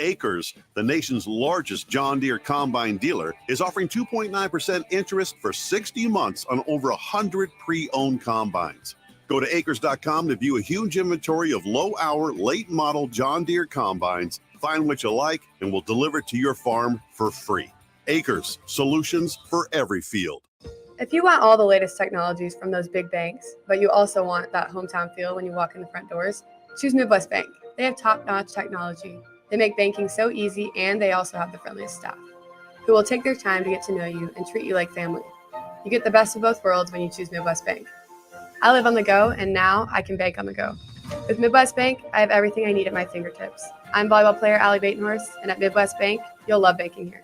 Acres, the nation's largest John Deere combine dealer, is offering 2.9% interest for 60 months on over 100 pre-owned combines. Go to acres.com to view a huge inventory of low-hour, late-model John Deere combines. Find what you like, and we'll deliver it to your farm for free. Acres, solutions for every field. If you want all the latest technologies from those big banks, but you also want that hometown feel when you walk in the front doors, choose Midwest Bank. They have top-notch technology. They make banking so easy, and they also have the friendliest staff who will take their time to get to know you and treat you like family. You get the best of both worlds when you choose Midwest Bank. I live on the go, and now I can bank on the go. With Midwest Bank, I have everything I need at my fingertips. I'm volleyball player Allie Batenhorst, and at Midwest Bank, you'll love banking here.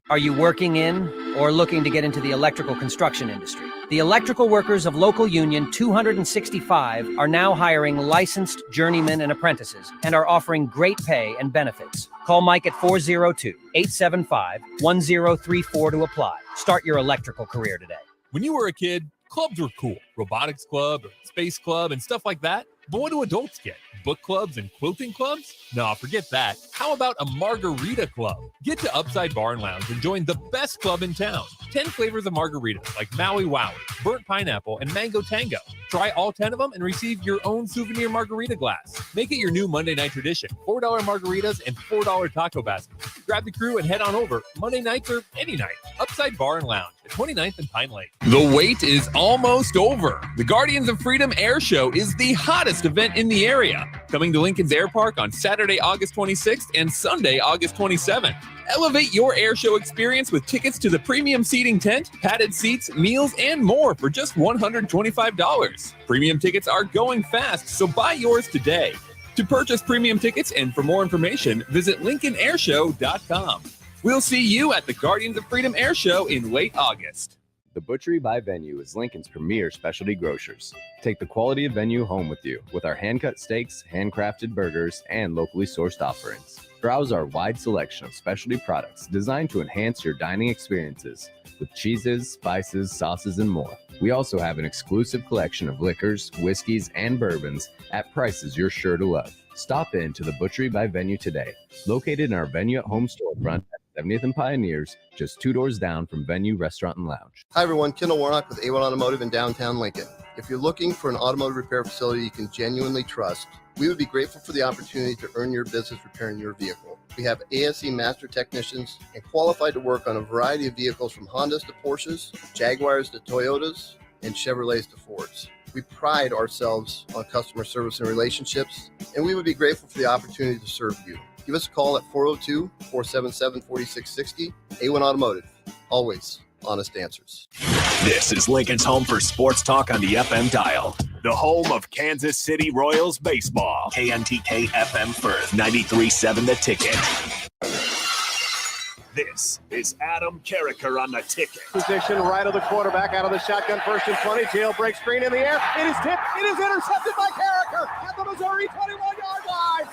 Are you working in or looking to get into the electrical construction industry? The electrical workers of Local Union 265 are now hiring licensed journeymen and apprentices and are offering great pay and benefits. Call Mike at 402-875-1034 to apply. Start your electrical career today. When you were a kid, clubs were cool. Robotics club, or space club, and stuff like that. But what do adults get? Book clubs and quilting clubs? Nah, forget that. How about a margarita club? Get to Upside Bar and Lounge and join the best club in town. 10 flavors of margaritas like Maui Wowie, burnt pineapple, and mango tango. Try all 10 of them and receive your own souvenir margarita glass. Make it your new Monday night tradition. $4 margaritas and $4 taco baskets. Grab the crew and head on over Monday nights or any night. Upside Bar and Lounge at 29th and Pine Lake. The wait is almost over. The Guardians of Freedom Air Show is the hottest event in the area. Coming to Lincoln's Air Park on Saturday, August 26th and Sunday, August 27th. Elevate your air show experience with tickets to the premium seating tent, padded seats, meals, and more for just $125. Premium tickets are going fast, so buy yours today. To purchase premium tickets and for more information, visit LincolnAirShow.com. We'll see you at the Guardians of Freedom Air Show in late August. The Butchery by Venue is Lincoln's premier specialty grocers. Take the quality of Venue home with you with our hand-cut steaks, handcrafted burgers, and locally sourced offerings. Browse our wide selection of specialty products designed to enhance your dining experiences with cheeses, spices, sauces, and more. We also have an exclusive collection of liquors, whiskeys, and bourbons at prices you're sure to love. Stop in to the Butchery by Venue today, located in our Venue at Home storefront at 70th and Pioneers, just 2 doors down from Venue Restaurant and Lounge. Hi everyone, Kendall Warnock with A1 Automotive in downtown Lincoln. If you're looking for an automotive repair facility you can genuinely trust, we would be grateful for the opportunity to earn your business repairing your vehicle. We have ASE master technicians and qualified to work on a variety of vehicles from Hondas to Porsches, Jaguars to Toyotas, and Chevrolets to Fords. We pride ourselves on customer service and relationships, and we would be grateful for the opportunity to serve you. Give us a call at 402-477-4660. A1 Automotive, always honest answers. This is Lincoln's home for sports talk on the FM dial. The home of Kansas City Royals baseball. KNTK FM Firth, 93.7 The Ticket. This is Adam Carriker on The Ticket. Position right of the quarterback, out of the shotgun, first and 20. Jailbreak screen in the air. It is tipped. It is intercepted by Carriker at the Missouri 21-yard line.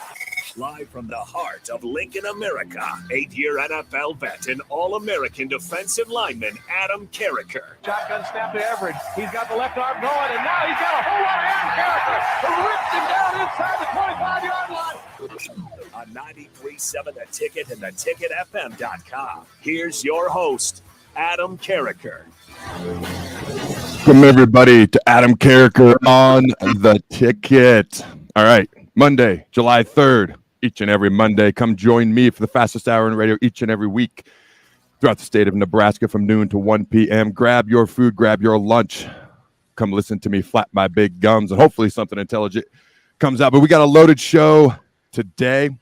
Live from the heart of Lincoln, America, 8-year NFL vet and All-American defensive lineman Adam Carriker. Shotgun snap to Everett. He's got the left arm going, and now he's got a whole lot of Adam Carriker who rips him down inside the 25-yard line. On 93.7 The Ticket and theticketfm.com. Here's your host, Adam Carriker. Welcome, everybody, to Adam Carriker on The Ticket. All right, Monday, July 3rd. Each and every Monday, come join me for the fastest hour in radio each and every week throughout the state of Nebraska from noon to 1 p.m. Grab your food, grab your lunch. Come listen to me flap my big gums, and hopefully something intelligent comes out. But we got a loaded show today. All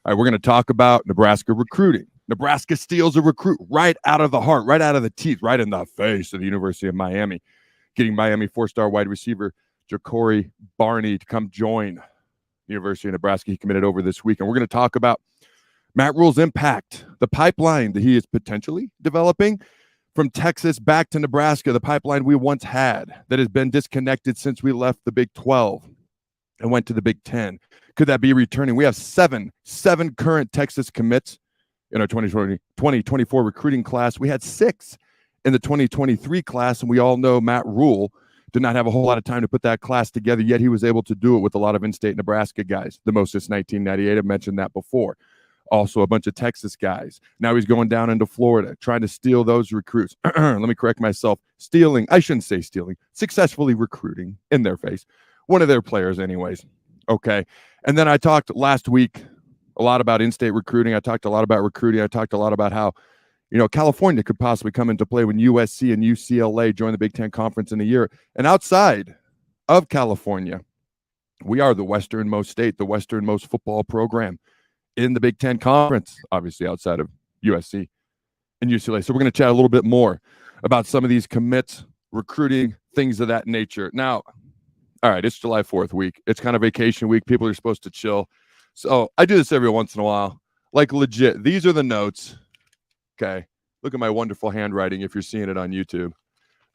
right, we're going to talk about Nebraska recruiting. Nebraska steals a recruit right out of the heart, right out of the teeth, right in the face of the University of Miami, getting Miami 4-star wide receiver Ja'Cory Barney to come join University of Nebraska. He committed over this week, and we're going to talk about Matt Rhule's impact, the pipeline that he is potentially developing from Texas back to Nebraska, the pipeline we once had that has been disconnected since we left the Big 12 and went to the Big 10. Could that be returning? We have seven current Texas commits in our 2024 recruiting class. We had 6 in the 2023 class, and we all know Matt Rhule Did not have a whole lot of time to put that class together, yet he was able to do it with a lot of in-state Nebraska guys. The most since 1998. I've mentioned that before. Also a bunch of Texas guys. Now he's going down into Florida, trying to steal those recruits. Let me correct myself. Stealing. I shouldn't say stealing. Successfully recruiting in their face. One of their players anyways. Okay. And then I talked last week a lot about in-state recruiting. I talked a lot about recruiting. I talked a lot about how, California could possibly come into play when USC and UCLA join the Big Ten Conference in a year. And outside of California, we are the westernmost state, the westernmost football program in the Big Ten Conference, obviously outside of USC and UCLA. So we're going to chat a little bit more about some of these commits, recruiting, things of that nature. Now, all right, it's July 4th week. It's kind of vacation week. People are supposed to chill. So I do this every once in a while. Like legit, these are the notes. Okay, look at my wonderful handwriting if you're seeing it on YouTube.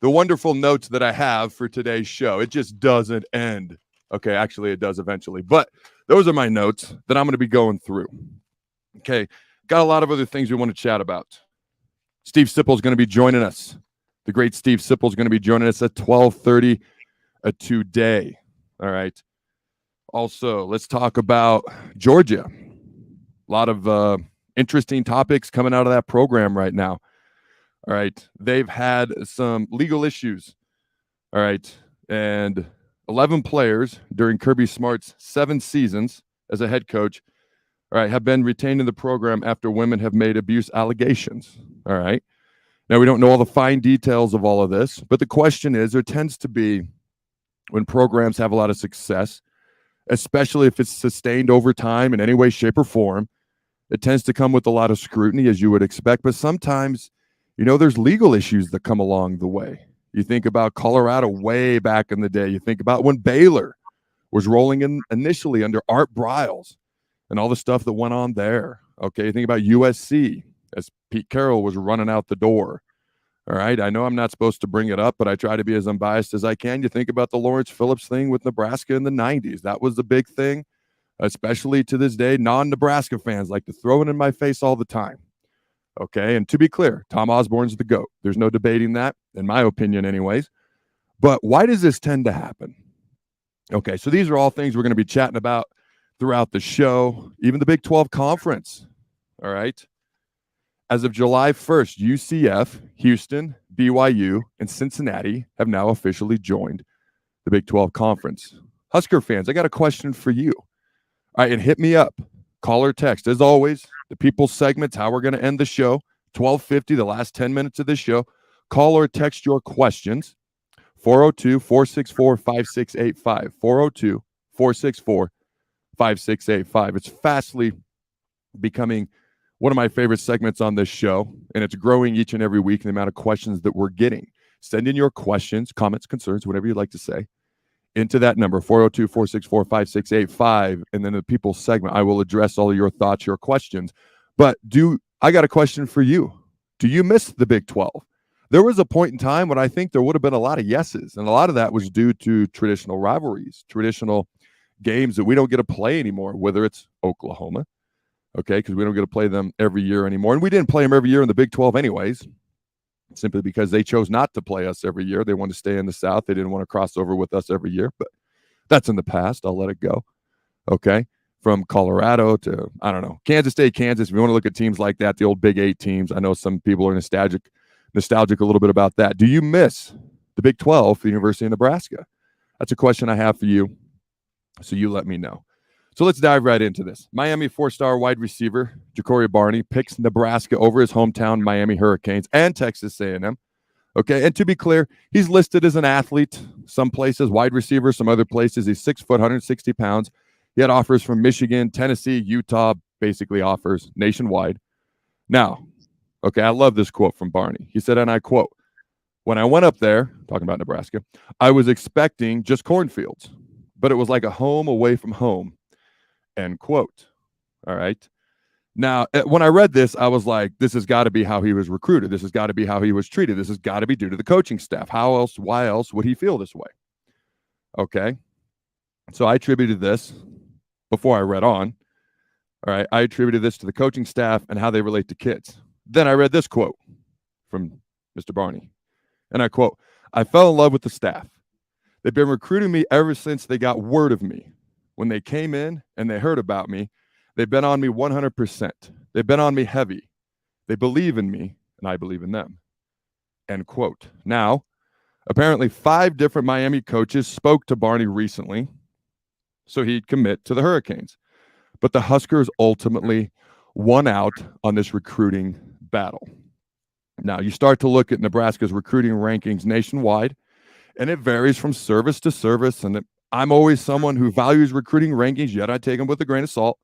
The wonderful notes that I have for today's show. It just doesn't end. Okay, actually it does eventually. But those are my notes that I'm going to be going through. Okay, got a lot of other things we want to chat about. Steve Sipple is going to be joining us. The great Steve Sipple is going to be joining us at 12:30 today. All right. Also, let's talk about Georgia. A lot of interesting topics coming out of that program right now. All right. They've had some legal issues. All right. And 11 players during Kirby Smart's 7 seasons as a head coach, all right, have been retained in the program after women have made abuse allegations. All right. Now, we don't know all the fine details of all of this, but the question is, there tends to be, when programs have a lot of success, especially if it's sustained over time in any way, shape, or form, it tends to come with a lot of scrutiny, as you would expect. But sometimes, there's legal issues that come along the way. You think about Colorado way back in the day. You think about when Baylor was rolling in initially under Art Briles and all the stuff that went on there. Okay, you think about USC as Pete Carroll was running out the door. All right, I know I'm not supposed to bring it up, but I try to be as unbiased as I can. You think about the Lawrence Phillips thing with Nebraska in the 90s. That was the big thing, especially to this day. Non-Nebraska fans like to throw it in my face all the time. Okay, and to be clear, Tom Osborne's the GOAT. There's no debating that, in my opinion anyways. But why does this tend to happen? Okay, so these are all things we're going to be chatting about throughout the show, even the Big 12 Conference. All right. As of July 1st, UCF, Houston, BYU, and Cincinnati have now officially joined the Big 12 Conference. Husker fans, I got a question for you. All right, and hit me up. Call or text. As always, the People's segment's how we're going to end the show. 12:50, the last 10 minutes of this show. Call or text your questions. 402-464-5685. 402-464-5685. It's fastly becoming one of my favorite segments on this show, and it's growing each and every week in the amount of questions that we're getting. Send in your questions, comments, concerns, whatever you'd like to say, into that number, 402-464-5685, and then the People's segment. I will address all of your thoughts, your questions. But I got a question for you. Do you miss the Big 12? There was a point in time when I think there would have been a lot of yeses, and a lot of that was due to traditional rivalries, traditional games that we don't get to play anymore, whether it's Oklahoma, okay, because we don't get to play them every year anymore. And we didn't play them every year in the Big 12 anyways, simply because they chose not to play us every year. They wanted to stay in the South. They didn't want to cross over with us every year, but that's in the past. I'll let it go, okay? From Colorado to, I don't know, Kansas State, Kansas. If you want to look at teams like that, the old Big 8 teams, I know some people are nostalgic a little bit about that. Do you miss the Big 12 for the University of Nebraska? That's a question I have for you, so you let me know. So let's dive right into this. Miami 4-star wide receiver Ja'Cory Barney picks Nebraska over his hometown Miami Hurricanes and Texas A&M. Okay, and to be clear, he's listed as an athlete. Some places, wide receiver, some other places. He's 6 foot, 160 pounds. He had offers from Michigan, Tennessee, Utah, basically offers nationwide. Now, okay, I love this quote from Barney. He said, and I quote, "When I went up there," talking about Nebraska, "I was expecting just cornfields, but it was like a home away from home." End quote. All right. Now, when I read this, I was like, this has got to be how he was recruited. This has got to be how he was treated. This has got to be due to the coaching staff. Why else would he feel this way? Okay. So I attributed this before I read on. All right. I attributed this to the coaching staff and how they relate to kids. Then I read this quote from Mr. Barney. And I quote, "I fell in love with the staff. They've been recruiting me ever since they got word of me. When they came in and they heard about me, they've been on me 100%. They've been on me heavy. They believe in me, and I believe in them. End quote. Now, apparently 5 different Miami coaches spoke to Barney recently so he'd commit to the Hurricanes. But the Huskers ultimately won out on this recruiting battle. Now, you start to look at Nebraska's recruiting rankings nationwide, and it varies from service to service. And I'm always someone who values recruiting rankings, yet I take them with a grain of salt.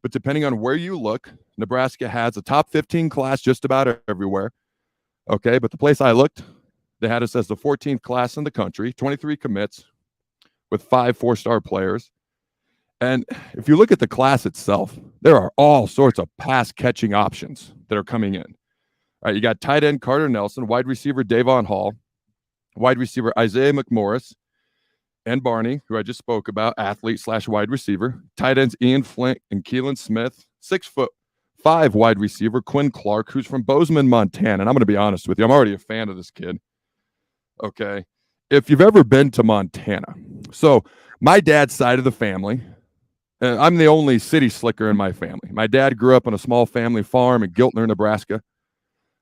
But depending on where you look, Nebraska has a top 15 class just about everywhere. Okay, but the place I looked, they had us as the 14th class in the country, 23 commits with 5 4-star players. And if you look at the class itself, there are all sorts of pass-catching options that are coming in. All right, you got tight end Carter Nelson, wide receiver Davon Hall, wide receiver Isaiah McMorris, and Barney, who I just spoke about, athlete/wide receiver. Tight ends Ian Flint and Keelan Smith. 6'5" wide receiver Quinn Clark, who's from Bozeman, Montana. And I'm going to be honest with you, I'm already a fan of this kid. Okay. If you've ever been to Montana, so my dad's side of the family, I'm the only city slicker in my family. My dad grew up on a small family farm in Giltner, Nebraska.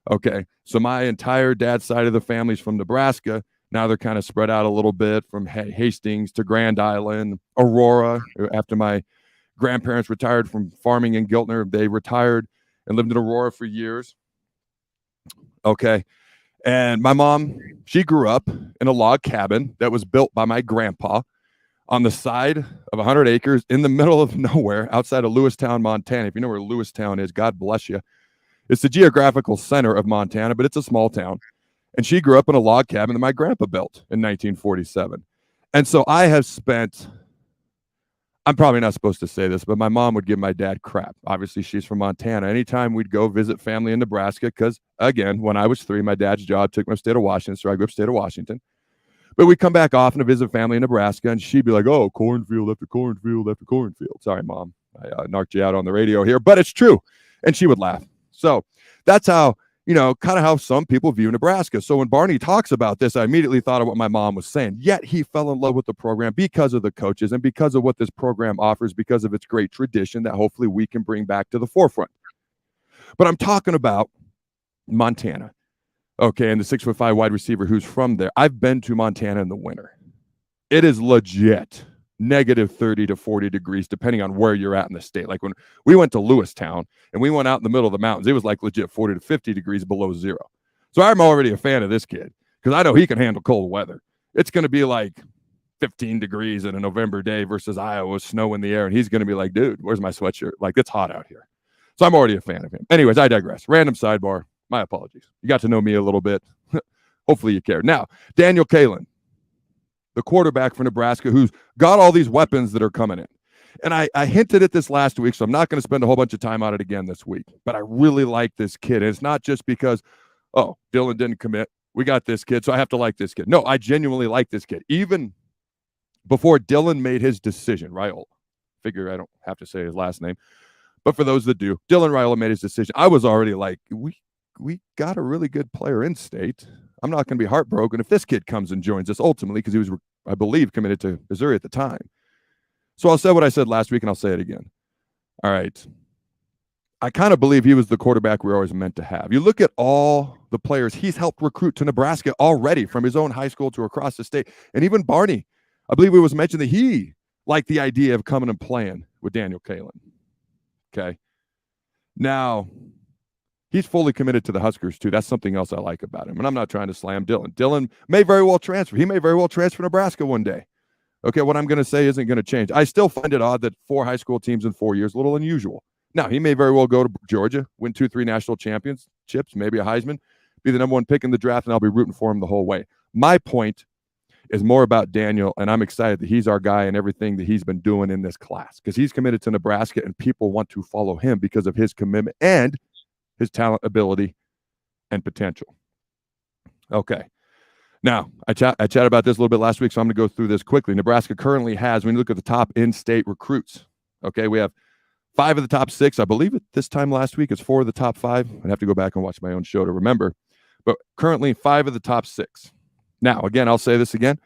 Okay. So my entire dad's side of the family's from Nebraska. Now they're kind of spread out a little bit from Hastings to Grand Island, Aurora. After my grandparents retired from farming in Giltner, they retired and lived in Aurora for years. Okay. And my mom, she grew up in a log cabin that was built by my grandpa on the side of 100 acres in the middle of nowhere outside of Lewistown, Montana. If you know where Lewistown is, God bless you. It's the geographical center of Montana, but it's a small town. And she grew up in a log cabin that my grandpa built in 1947. And so I have spent, I'm probably not supposed to say this, but my mom would give my dad crap. Obviously, she's from Montana. Anytime we'd go visit family in Nebraska, because, again, when I was 3, my dad's job took me upstate of Washington, so I grew up state of Washington. But we'd come back often to visit family in Nebraska, and she'd be like, oh, cornfield after cornfield after cornfield. Sorry, Mom. I knocked you out on the radio here, but it's true. And she would laugh. So that's how, kind of how some people view Nebraska. So when Barney talks about this, I immediately thought of what my mom was saying. Yet he fell in love with the program because of the coaches and because of what this program offers, because of its great tradition that hopefully we can bring back to the forefront. But I'm talking about Montana. Okay, and the 6'5" wide receiver who's from there. I've been to Montana in the winter. It is legit negative 30 to 40 degrees, depending on where you're at in the state. Like when we went to Lewistown and we went out in the middle of the mountains, it was like legit 40 to 50 degrees below zero. So I'm already a fan of this kid because I know he can handle cold weather. It's going to be like 15 degrees in a November day versus Iowa, snow in the air. And he's going to be like, dude, where's my sweatshirt? Like, it's hot out here. So I'm already a fan of him. Anyways, I digress. Random sidebar. My apologies. You got to know me a little bit. Hopefully you care. Now, Daniel Kalen, the quarterback for Nebraska, who's got all these weapons that are coming in. And I hinted at this last week, so I'm not going to spend a whole bunch of time on it again this week. But I really like this kid. And it's not just because, oh, Dylan didn't commit. We got this kid, so I have to like this kid. No, I genuinely like this kid. Even before Dylan made his decision, Raiola. Figure I don't have to say his last name. But for those that do, Dylan Raiola made his decision. I was already like, we got a really good player in state. I'm not going to be heartbroken if this kid comes and joins us ultimately because he was, I believe, committed to Missouri at the time. So I'll say what I said last week and I'll say it again. All right. I kind of believe he was the quarterback we were always meant to have. You look at all the players he's helped recruit to Nebraska already from his own high school to across the state. And even Barney, I believe it was mentioned that he liked the idea of coming and playing with Daniel Kalen. Okay. Now, he's fully committed to the Huskers, too. That's something else I like about him. And I'm not trying to slam Dylan. Dylan may very well transfer. He may very well transfer to Nebraska one day. Okay, what I'm going to say isn't going to change. I still find it odd that 4 high school teams in 4 years, a little unusual. Now, he may very well go to Georgia, win 2-3 national championships, maybe a Heisman, be the number 1 pick in the draft, and I'll be rooting for him the whole way. My point is more about Daniel, and I'm excited that he's our guy and everything that he's been doing in this class because he's committed to Nebraska, and people want to follow him because of his commitment and his talent, ability, and potential. Okay. Now, I chatted about this a little bit last week, so I'm going to go through this quickly. Nebraska currently has, when you look at the top in-state recruits, okay, we have 5 of the top 6. I believe at this time last week it's 4 of the top 5. I'd have to go back and watch my own show to remember. But currently 5 of the top 6. Now, again, I'll say this again.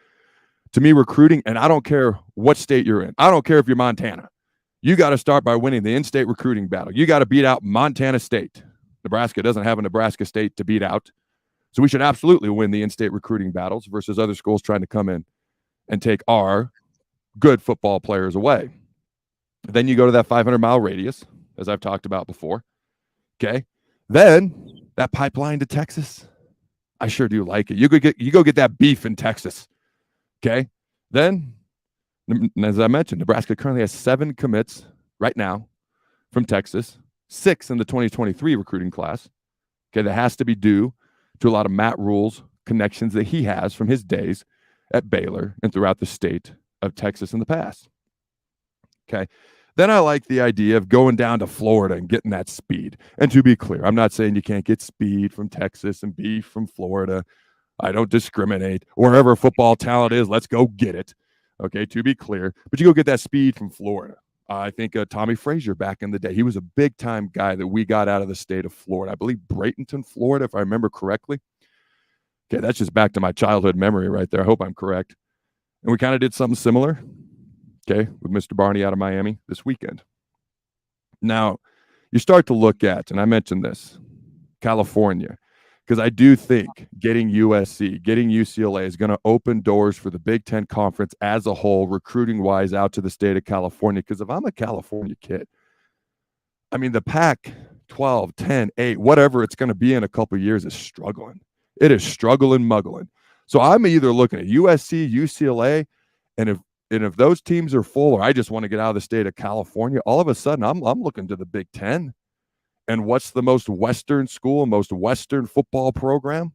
To me, recruiting, and I don't care what state you're in. I don't care if you're Montana. You got to start by winning the in-state recruiting battle. You got to beat out Montana State. Nebraska doesn't have a Nebraska State to beat out. So we should absolutely win the in-state recruiting battles versus other schools trying to come in and take our good football players away. Then you go to that 500-mile radius, as I've talked about before. Okay. Then that pipeline to Texas. I sure do like it. You go get that beef in Texas. Okay. Then, as I mentioned, Nebraska currently has 7 commits right now from Texas, 6 in the 2023 recruiting class. Okay. That has to be due to a lot of Matt Rule's connections that he has from his days at Baylor and throughout the state of Texas in the past. Okay. Then I like the idea of going down to Florida and getting that speed. And to be clear, I'm not saying you can't get speed from Texas and beef from Florida. I don't discriminate. Wherever football talent is, let's go get it. Okay, to be clear. But you go get that speed from Florida. I think Tommy Frazier back in the day, he was a big-time guy that we got out of the state of Florida. I believe Bradenton, Florida, if I remember correctly. Okay, that's just back to my childhood memory right there. I hope I'm correct. And we kind of did something similar, okay, with Mr. Barney out of Miami this weekend. Now, you start to look at, and I mentioned this, California, because I do think getting USC, getting UCLA is going to open doors for the Big Ten Conference as a whole, recruiting-wise, out to the state of California. Because if I'm a California kid, I mean, the Pac-12, 10, 8, whatever it's going to be in a couple of years is struggling. It is struggling, muggling. So I'm either looking at USC, UCLA, and if those teams are full, or I just want to get out of the state of California, all of a sudden I'm looking to the Big Ten. And what's the most Western school, most Western football program?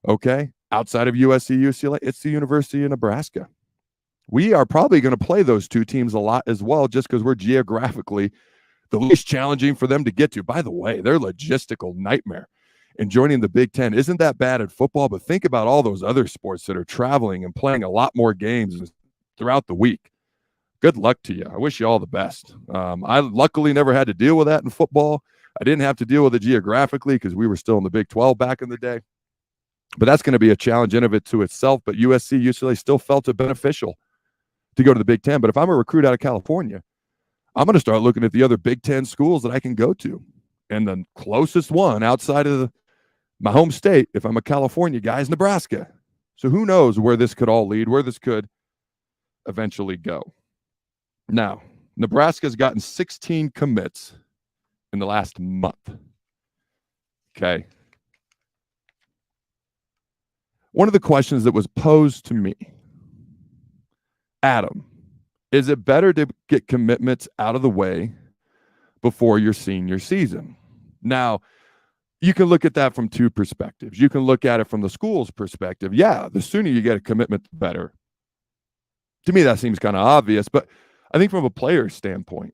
Okay, outside of USC, UCLA, it's the University of Nebraska. We are probably going to play those two teams a lot as well, just because we're geographically the least challenging for them to get to. By the way, their logistical nightmare in joining the Big Ten isn't that bad at football, but think about all those other sports that are traveling and playing a lot more games throughout the week. Good luck to you. I wish you all the best. I luckily never had to deal with that in football. I didn't have to deal with it geographically because we were still in the Big 12 back in the day. But that's going to be a challenge in of it to itself. But USC, UCLA still felt it beneficial to go to the Big Ten. But if I'm a recruit out of California, I'm going to start looking at the other Big Ten schools that I can go to. And the closest one outside of my home state, if I'm a California guy, is Nebraska. So who knows where this could all lead, where this could eventually go. Now, Nebraska's gotten 16 commits in the last month. Okay. One of the questions that was posed to me, Adam, is it better to get commitments out of the way before your senior season? Now, you can look at that from two perspectives. You can look at it from the school's perspective. Yeah, the sooner you get a commitment, the better. To me, that seems kind of obvious, but I think from a player's standpoint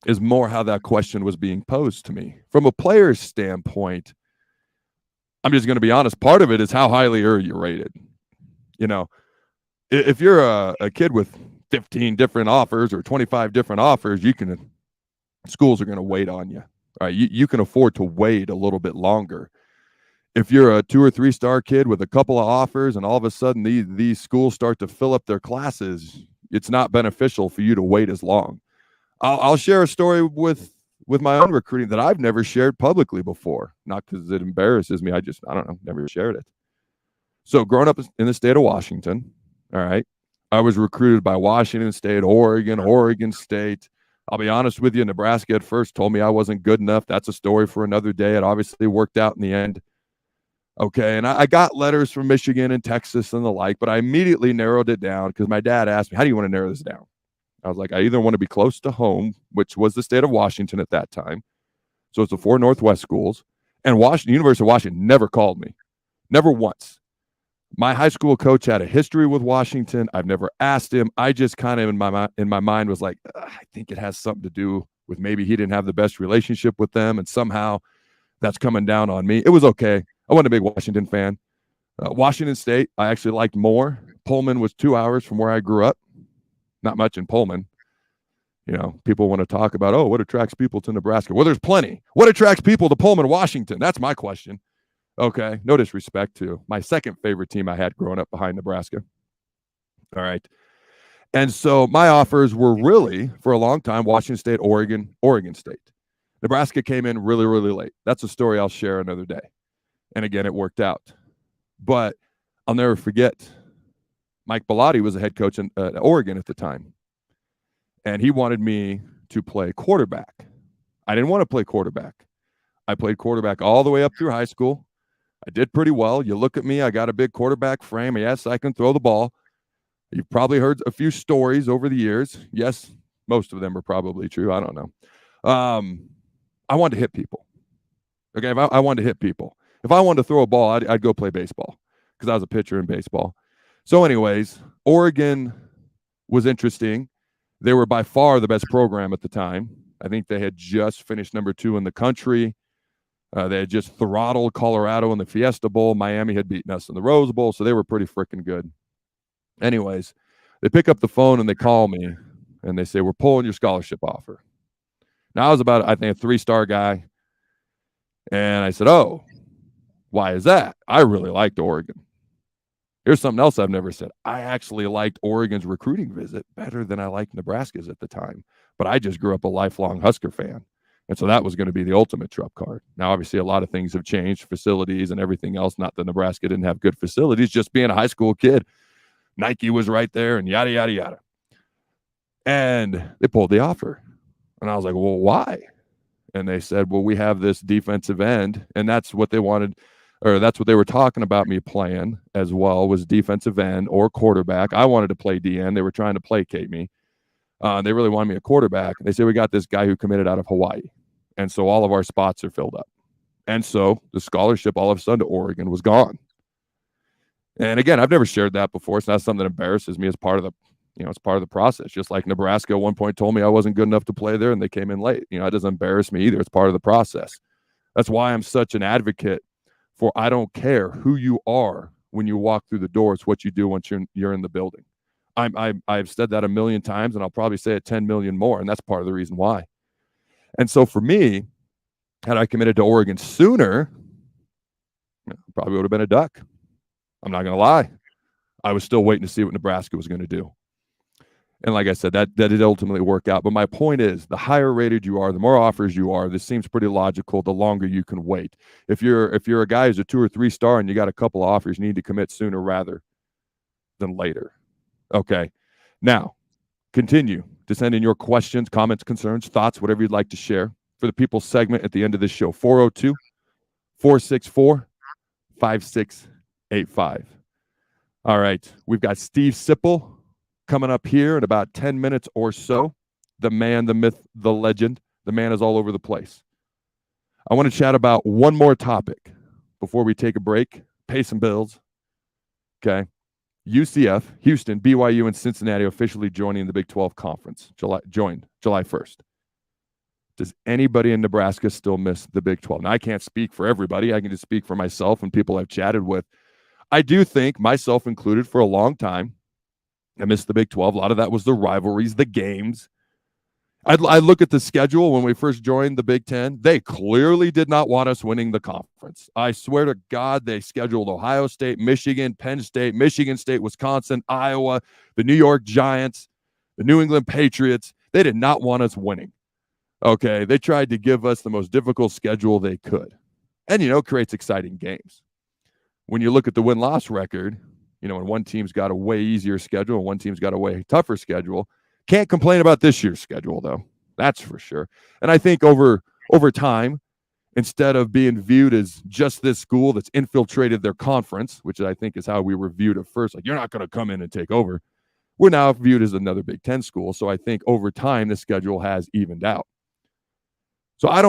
is more how that question was being posed to me. From a player's standpoint, I'm just going to be honest, part of it is how highly are you rated? You know, if you're a kid with 15 different offers or 25 different offers, schools are going to wait on you. All right, you can afford to wait a little bit longer. If you're a 2 or 3 star kid with a couple of offers and all of a sudden these schools start to fill up their classes, it's not beneficial for you to wait as long. I'll share a story with my own recruiting that I've never shared publicly before. Not because it embarrasses me. I don't know, never shared it. So growing up in the state of Washington, all right, I was recruited by Washington State, Oregon State. I'll be honest with you, Nebraska at first told me I wasn't good enough. That's a story for another day. It obviously worked out in the end. Okay, and I got letters from Michigan and Texas and the like, but I immediately narrowed it down because my dad asked me, how do you want to narrow this down? I was like, I either want to be close to home, which was the state of Washington at that time. So it's the 4 Northwest schools. And University of Washington never called me. Never once. My high school coach had a history with Washington. I've never asked him. I just kind of in my mind was like, I think it has something to do with maybe he didn't have the best relationship with them, and somehow that's coming down on me. It was okay. I wasn't a big Washington fan. Washington State, I actually liked more. Pullman was 2 hours from where I grew up. Not much in Pullman. You know, people want to talk about, what attracts people to Nebraska? Well, there's plenty. What attracts people to Pullman, Washington? That's my question. Okay, no disrespect to my second favorite team I had growing up behind Nebraska. All right. And so my offers were really, for a long time, Washington State, Oregon State. Nebraska came in really, really late. That's a story I'll share another day. And again, it worked out. But I'll never forget, Mike Bellotti was a head coach in Oregon at the time. And he wanted me to play quarterback. I didn't want to play quarterback. I played quarterback all the way up through high school. I did pretty well. You look at me, I got a big quarterback frame. Yes, I can throw the ball. You've probably heard a few stories over the years. Yes, most of them are probably true. I don't know. I wanted to hit people. Okay, I wanted to hit people. If I wanted to throw a ball, I'd go play baseball because I was a pitcher in baseball. So anyways, Oregon was interesting. They were by far the best program at the time. I think they had just finished number 2 in the country. They had just throttled Colorado in the Fiesta Bowl. Miami had beaten us in the Rose Bowl, so they were pretty freaking good. Anyways, they pick up the phone and they call me and they say, we're pulling your scholarship offer. Now I was about, I think, a 3-star guy. And I said, oh, why is that? I really liked Oregon. Here's something else I've never said. I actually liked Oregon's recruiting visit better than I liked Nebraska's at the time. But I just grew up a lifelong Husker fan. And so that was going to be the ultimate trump card. Now, obviously, a lot of things have changed, facilities and everything else. Not that Nebraska didn't have good facilities, just being a high school kid. Nike was right there and yada, yada, yada. And they pulled the offer. And I was like, well, why? And they said, well, we have this defensive end. And that's what they wanted, or that's what they were talking about me playing as well, was defensive end or quarterback. I wanted to play DN. They were trying to placate me. They really wanted me a quarterback. They said, we got this guy who committed out of Hawaii. And so all of our spots are filled up. And so the scholarship all of a sudden to Oregon was gone. And again, I've never shared that before. It's not something that embarrasses me as part of the, it's part of the process. Just like Nebraska at one point told me I wasn't good enough to play there and they came in late. It doesn't embarrass me either. It's part of the process. That's why I'm such an advocate for I don't care who you are when you walk through the door. It's what you do once you're in the building. I've said that a million times and I'll probably say it 10 million more. And that's part of the reason why. And so for me, had I committed to Oregon sooner, probably would have been a duck. I'm not going to lie. I was still waiting to see what Nebraska was going to do. And like I said, that did ultimately work out. But my point is, the higher rated you are, the more offers you are, this seems pretty logical, the longer you can wait. If you're a guy who's a 2 or 3 star and you got a couple of offers, you need to commit sooner rather than later. Okay. Now, continue to send in your questions, comments, concerns, thoughts, whatever you'd like to share for the people segment at the end of this show. 402-464-5685. All right. We've got Steve Sipple coming up here in about 10 minutes or so. The man, the myth, the legend. The man is all over the place. I want to chat about one more topic before we take a break, pay some bills. Okay. UCF, Houston, BYU, and Cincinnati officially joining the Big 12 Conference. Joined July 1st. Does anybody in Nebraska still miss the Big 12? Now, I can't speak for everybody. I can just speak for myself and people I've chatted with. I do think, myself included, for a long time, I missed the Big 12. A lot of that was the rivalries, the games. I look at the schedule when we first joined the Big 10. They clearly did not want us winning the conference. I swear to God, they scheduled Ohio State, Michigan, Penn State, Michigan State, Wisconsin, Iowa, the New York Giants, the New England Patriots. They did not want us winning. Okay, they tried to give us the most difficult schedule they could. And, creates exciting games. When you look at the win-loss record, when one team's got a way easier schedule and one team's got a way tougher schedule, can't complain about this year's schedule, though. That's for sure. And I think over time, instead of being viewed as just this school that's infiltrated their conference, which I think is how we were viewed at first, like, you're not going to come in and take over, we're now viewed as another Big 10 school. So I think over time, the schedule has evened out. So I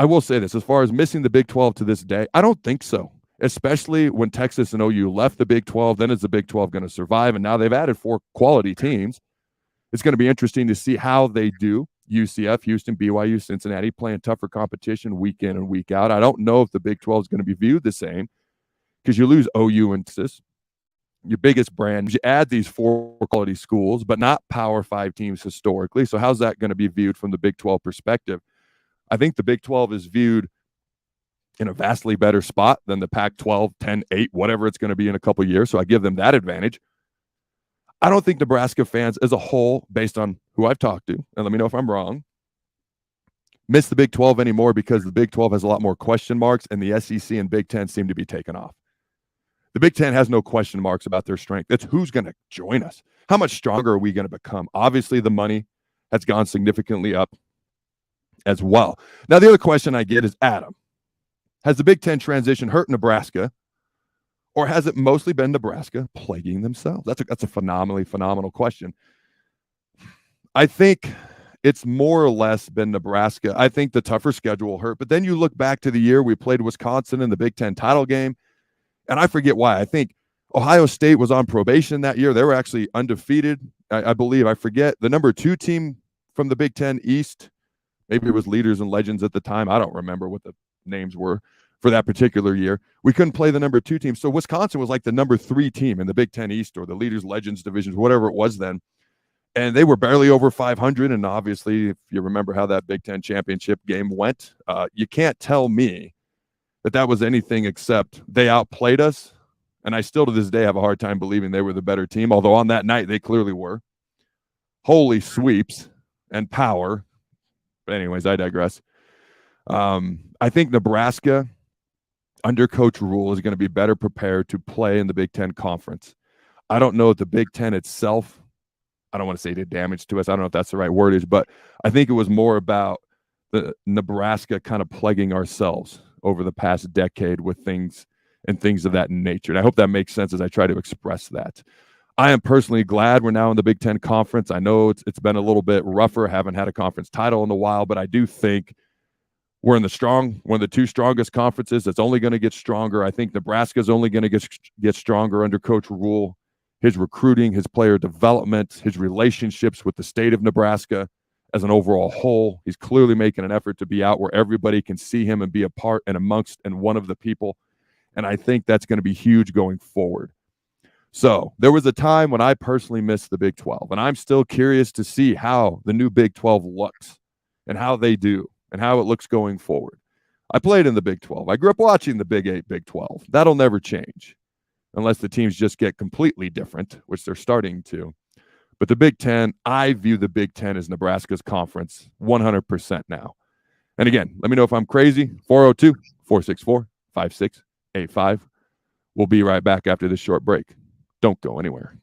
will say this, as far as missing the Big 12 to this day, I don't think so. Especially when Texas and OU left the Big 12, then is the Big 12 going to survive? And now they've added 4 quality teams. It's going to be interesting to see how they do. UCF, Houston, BYU, Cincinnati playing tougher competition week in and week out. I don't know if the Big 12 is going to be viewed the same because you lose OU and Texas, your biggest brand. You add these 4 quality schools, but not Power 5 teams historically. So how's that going to be viewed from the Big 12 perspective? I think the Big 12 is viewed in a vastly better spot than the Pac-12, 10, 8, whatever it's going to be in a couple of years. So I give them that advantage. I don't think Nebraska fans as a whole, based on who I've talked to, and let me know if I'm wrong, miss the Big 12 anymore because the Big 12 has a lot more question marks and the SEC and Big 10 seem to be taken off. The Big 10 has no question marks about their strength. It's who's going to join us. How much stronger are we going to become? Obviously, the money has gone significantly up as well. Now, the other question I get is, Adam, has the Big 10 transition hurt Nebraska, or has it mostly been Nebraska plaguing themselves? That's a phenomenal question. I think it's more or less been Nebraska. I think the tougher schedule hurt. But then you look back to the year we played Wisconsin in the Big 10 title game, and I forget why. I think Ohio State was on probation that year. They were actually undefeated, I believe. I forget. The number 2 team from the Big 10 East, maybe it was Leaders and Legends at the time. I don't remember what the names were for that particular year. We couldn't play the number 2 team. So Wisconsin was like the number 3 team in the Big 10 East or the Leaders Legends divisions, whatever it was then. And they were barely over 500. And obviously, if you remember how that Big 10 championship game went, you can't tell me that was anything except they outplayed us. And I still to this day have a hard time believing they were the better team, although on that night they clearly were. Holy sweeps and power. But anyways, I digress. I think Nebraska, under Coach Rule, is going to be better prepared to play in the Big 10 conference. I don't know if the Big 10 itself, I don't want to say did damage to us. I don't know if that's the right wordage, but I think it was more about the Nebraska kind of plaguing ourselves over the past decade with things of that nature. And I hope that makes sense as I try to express that. I am personally glad we're now in the Big 10 conference. I know it's been a little bit rougher, haven't had a conference title in a while, but I do think we're in one of the 2 strongest conferences. That's only going to get stronger. I think Nebraska is only going to get stronger under Coach Rule. His recruiting, his player development, his relationships with the state of Nebraska as an overall whole. He's clearly making an effort to be out where everybody can see him and be a part and amongst and one of the people. And I think that's going to be huge going forward. So there was a time when I personally missed the Big 12, and I'm still curious to see how the new Big 12 looks and how they do and how it looks going forward. I played in the Big 12. I grew up watching the Big 8, Big 12. That'll never change unless the teams just get completely different, which they're starting to. But the Big 10, I view the Big 10 as Nebraska's conference 100% now. And again, let me know if I'm crazy. 402-464-5685. We'll be right back after this short break. Don't go anywhere.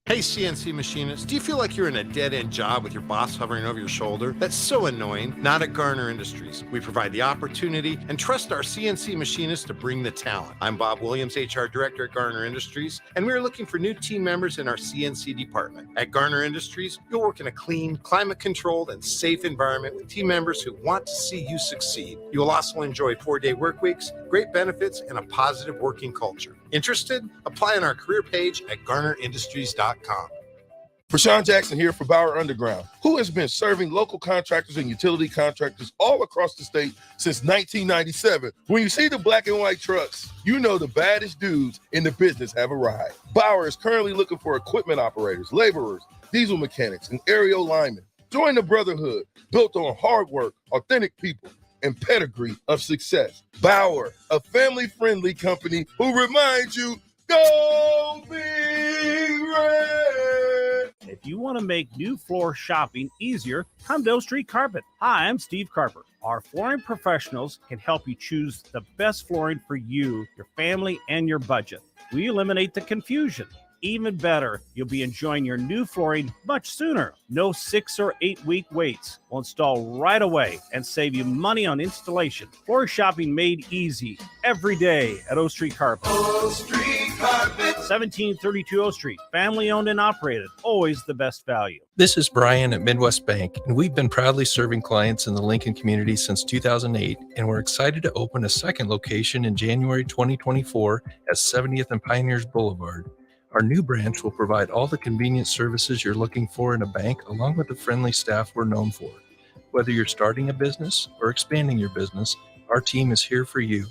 Hey, CNC machinists, do you feel like you're in a dead-end job with your boss hovering over your shoulder? That's so annoying. Not at Garner Industries. We provide the opportunity and trust our CNC machinists to bring the talent. I'm Bob Williams, HR Director at Garner Industries, and we're looking for new team members in our CNC department. At Garner Industries, you'll work in a clean, climate-controlled, and safe environment with team members who want to see you succeed. You will also enjoy 4-day work weeks, great benefits, and a positive working culture. Interested? Apply on our career page at garnerindustries.com. Prashawn Jackson here for Bauer Underground, who has been serving local contractors and utility contractors all across the state since 1997. When you see the black and white trucks, you know the baddest dudes in the business have arrived. Bauer is currently looking for equipment operators, laborers, diesel mechanics, and aerial linemen. Join the brotherhood built on hard work, authentic people, and pedigree of success. Bauer, a family-friendly company who reminds you, go Big Red! If you want to make new floor shopping easier, come to O Street Carpet. Hi, I'm Steve Carper. Our flooring professionals can help you choose the best flooring for you, your family, and your budget. We eliminate the confusion. Even better, you'll be enjoying your new flooring much sooner. No 6 or 8 week waits. We'll install right away and save you money on installation. Floor shopping made easy every day at O Street Carpet. O Street Carpet. 1732 O Street. Family owned and operated. Always the best value. This is Brian at Midwest Bank, and we've been proudly serving clients in the Lincoln community since 2008, and we're excited to open a second location in January 2024 at 70th and Pioneers Boulevard. Our new branch will provide all the convenient services you're looking for in a bank, along with the friendly staff we're known for. Whether you're starting a business or expanding your business, our team is here for you.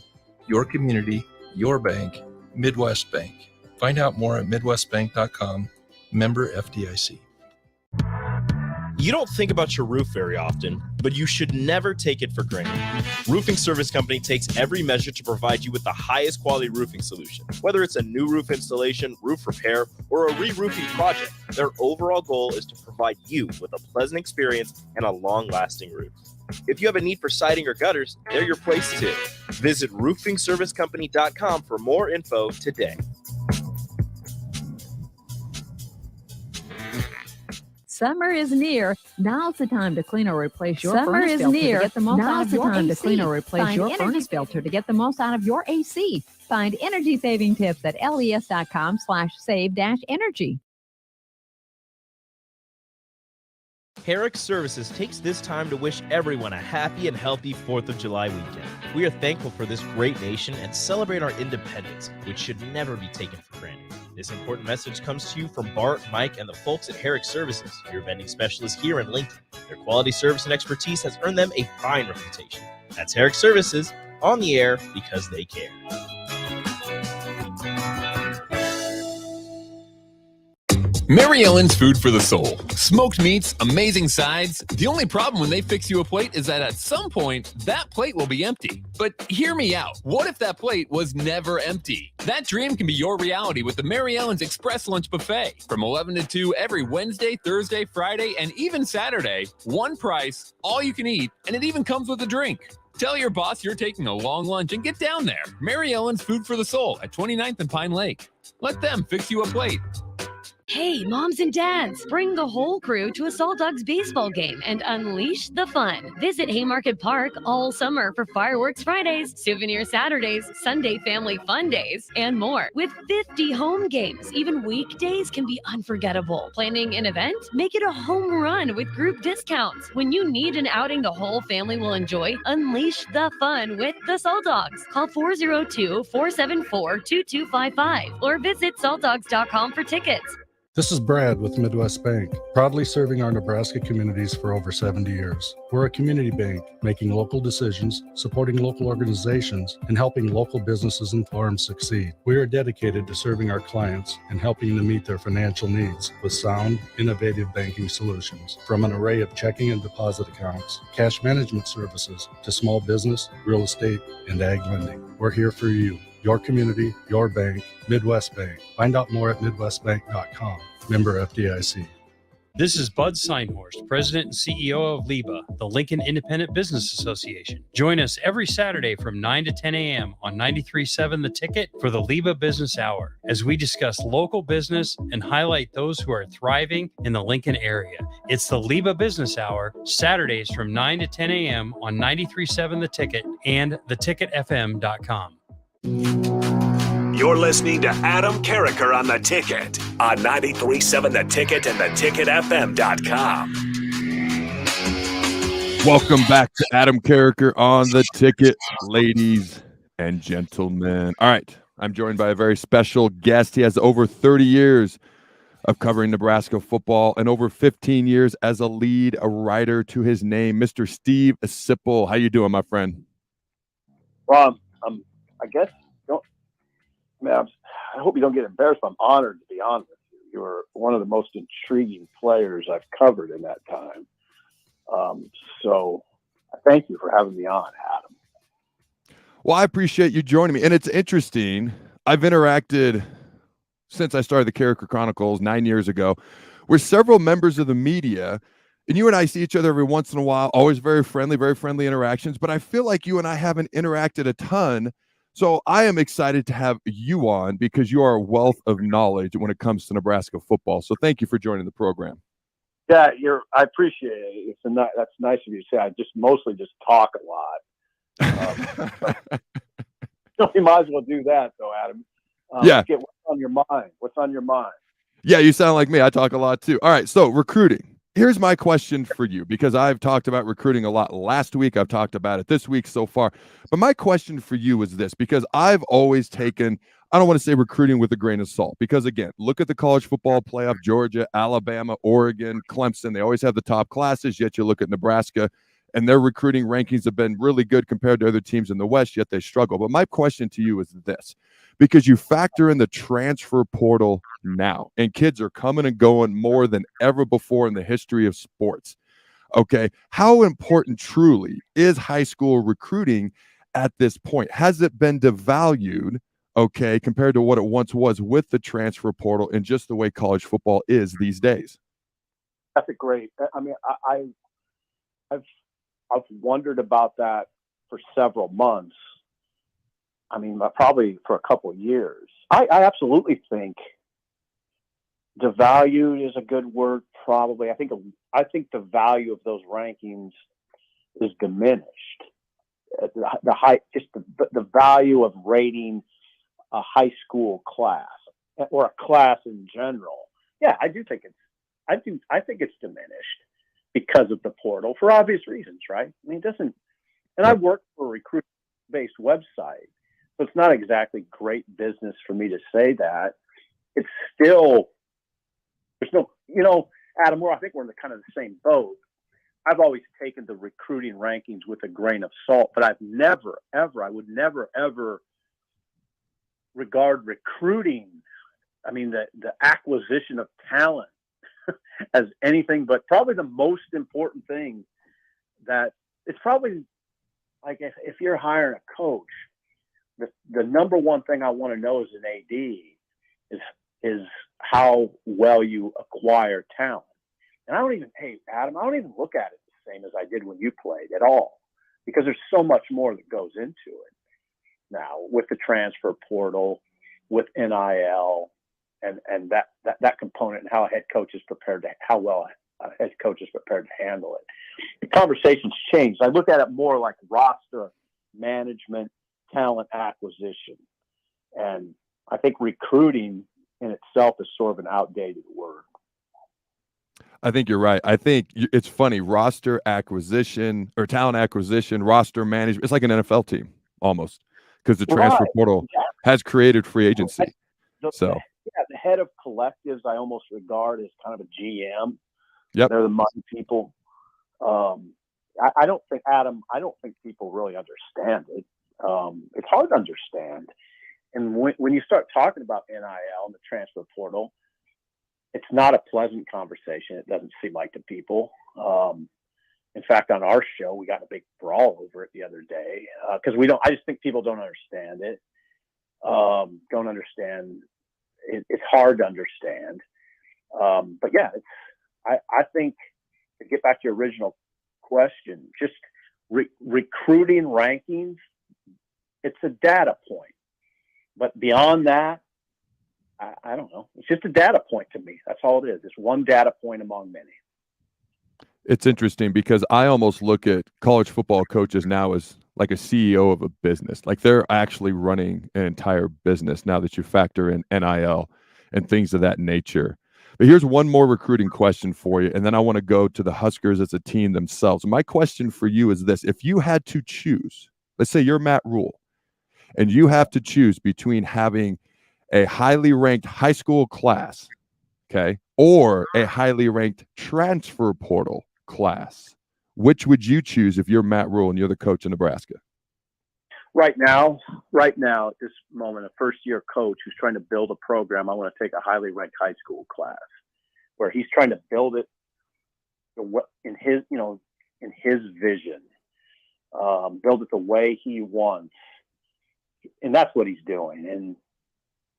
Your community, your bank, Midwest Bank. Find out more at midwestbank.com, member FDIC. You don't think about your roof very often, but you should never take it for granted. Roofing Service Company takes every measure to provide you with the highest quality roofing solution. Whether it's a new roof installation, roof repair, or a re-roofing project, their overall goal is to provide you with a pleasant experience and a long-lasting roof. If you have a need for siding or gutters, they're your place too. Visit roofingservicecompany.com for more info today. Summer is near. Now's the time to clean or replace your Summer furnace is filter near. to get the most Now's out of the your time to AC. clean or replace Find your energy furnace filter to get the most out of your AC. Find energy-saving tips at les.com/save-energy. Carriker Services takes this time to wish everyone a happy and healthy 4th of July weekend. We are thankful for this great nation and celebrate our independence, which should never be taken for granted. This important message comes to you from Bart, Mike, and the folks at Carriker Services, your vending specialists here in Lincoln. Their quality service and expertise has earned them a fine reputation. That's Carriker Services, on the air because they care. Mary Ellen's Food for the Soul. Smoked meats, amazing sides. The only problem when they fix you a plate is that at some point, that plate will be empty. But hear me out. What if that plate was never empty? That dream can be your reality with the Mary Ellen's Express Lunch Buffet. From 11 to 2 every Wednesday, Thursday, Friday, and even Saturday. One price, all you can eat, and it even comes with a drink. Tell your boss you're taking a long lunch and get down there. Mary Ellen's Food for the Soul at 29th and Pine Lake. Let them fix you a plate. Hey, moms and dads, bring the whole crew to a Salt Dogs baseball game and unleash the fun. Visit Haymarket Park all summer for fireworks Fridays, souvenir Saturdays, Sunday family fun days, and more. With 50 home games, even weekdays can be unforgettable. Planning an event? Make it a home run with group discounts. When you need an outing the whole family will enjoy, unleash the fun with the Salt Dogs. Call 402-474-2255 or visit saltdogs.com for tickets. This is Brad with Midwest Bank, proudly serving our Nebraska communities for over 70 years. We're a community bank, making local decisions, supporting local organizations, and helping local businesses and farms succeed. We are dedicated to serving our clients and helping them meet their financial needs with sound, innovative banking solutions. From an array of checking and deposit accounts, cash management services, to small business, real estate, and ag lending. We're here for you. Your community, your bank, Midwest Bank. Find out more at midwestbank.com. Member FDIC. This is Bud Seinhorst, President and CEO of LIBA, the Lincoln Independent Business Association. Join us every Saturday from 9 to 10 a.m. on 93.7 The Ticket for the LIBA Business Hour, as we discuss local business and highlight those who are thriving in the Lincoln area. It's the LIBA Business Hour, Saturdays from 9 to 10 a.m. on 93.7 The Ticket and theticketfm.com. You're listening to Adam Carriker on The Ticket on 93.7 The Ticket and theticketfm.com. Welcome back to Adam Carriker on The Ticket, ladies and gentlemen. All right, I'm joined by a very special guest. He has over 30 years of covering Nebraska football and over 15 years as a lead writer to his name, Mr. Steve Sipple. How you doing, my friend? Well, I guess I hope you don't get embarrassed, but I'm honored to be on with you. You're one of the most intriguing players I've covered in that time. So thank you for having me on, Adam. Well, I appreciate you joining me. And it's interesting. I've interacted since I started the Carriker Chronicles 9 years ago with several members of the media. And you and I see each other every once in a while, always very friendly interactions. But I feel like you and I haven't interacted a ton. So I am excited to have you on because you are a wealth of knowledge when it comes to Nebraska football. So thank you for joining the program. Yeah, I appreciate it. That's nice of you to say. I mostly talk a lot. So you might as well do that, though, Adam. Yeah. Get what's on your mind. What's on your mind? Yeah, you sound like me. I talk a lot too. All right, so recruiting. Here's my question for you, because I've talked about recruiting a lot last week. I've talked about it this week so far. But my question for you is this, because I've always taken, I don't want to say recruiting with a grain of salt, because again, look at the college football playoff, Georgia, Alabama, Oregon, Clemson. They always have the top classes, yet you look at Nebraska and their recruiting rankings have been really good compared to other teams in the West, yet they struggle. But my question to you is this, because you factor in the transfer portal now, and kids are coming and going more than ever before in the history of sports. Okay, how important truly is high school recruiting at this point? Has it been devalued, okay, compared to what it once was with the transfer portal and just the way college football is these days? That's a great. I mean, I've wondered about that for several months. I mean, probably for a couple of years. I absolutely think devalued is a good word. Probably, I think the value of those rankings is diminished. The value of rating a high school class or a class in general. Yeah, I think it's diminished because of the portal for obvious reasons, right? I mean, it doesn't. And I work for a recruit-based website, so it's not exactly great business for me to say that. It's still there's no, Adam. I think we're in the kind of the same boat. I've always taken the recruiting rankings with a grain of salt, but I would never, ever regard recruiting, I mean, the acquisition of talent as anything but probably the most important thing. That it's probably like if you're hiring a coach, the number one thing I want to know as an AD is how well you acquire talent. And I don't even look at it the same as I did when you played at all, because there's so much more that goes into it now with the transfer portal, with NIL, and that component, and how a head coach is prepared to how well a head coach is prepared to handle it. The conversation's changed. I look at it more like roster management, talent acquisition, and I think recruiting in itself is sort of an outdated word. I think you're right. I think it's funny. Roster acquisition or talent acquisition, roster management. It's like an NFL team almost, because the transfer portal has created free agency. The head of collectives I almost regard as kind of a GM. Yep. They're the money people. I don't think, Adam, people really understand it. It's hard to understand. And when you start talking about NIL and the transfer portal, it's not a pleasant conversation. It doesn't seem like to people. In fact, on our show, we got a big brawl over it the other day because I just think people don't understand it. Don't understand. It's hard to understand. But yeah, I think to get back to your original question, just recruiting rankings, it's a data point. But beyond that, I don't know. It's just a data point to me. That's all it is. It's one data point among many. It's interesting because I almost look at college football coaches now as like a CEO of a business. Like they're actually running an entire business now that you factor in NIL and things of that nature. But here's one more recruiting question for you, and then I want to go to the Huskers as a team themselves. My question for you is this. If you had to choose, let's say you're Matt Rule, and you have to choose between having a highly ranked high school class, okay, or a highly ranked transfer portal class, which would you choose if you're Matt Rule and you're the coach in Nebraska? Right now, at this moment, a first-year coach who's trying to build a program, I want to take a highly ranked high school class where he's trying to build it in his vision, build it the way he wants, and that's what he's doing.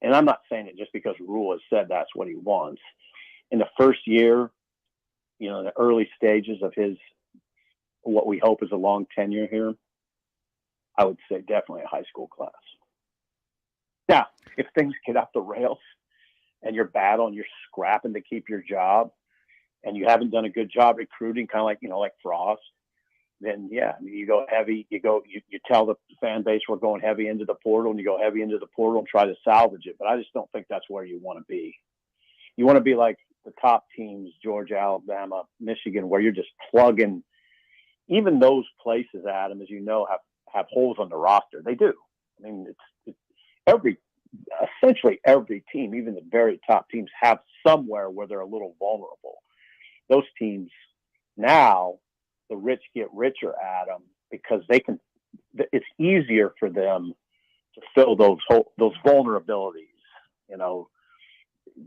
And I'm not saying it just because Rule has said that's what he wants. In the first year, the early stages of what we hope is a long tenure here, I would say definitely a high school class. Now, if things get off the rails and you're battling, you're scrapping to keep your job, and you haven't done a good job recruiting, kind of like Frost, then yeah, I mean, you go heavy. You tell the fan base we're going heavy into the portal, and you go heavy into the portal and try to salvage it. But I just don't think that's where you want to be. You want to be like the top teams, Georgia, Alabama, Michigan, where you're just plugging. Even those places, Adam, as you know, have holes on the roster. They do. I mean, it's essentially every team, even the very top teams, have somewhere where they're a little vulnerable. Those teams now, the rich get richer, Adam, because they can. It's easier for them to fill those vulnerabilities,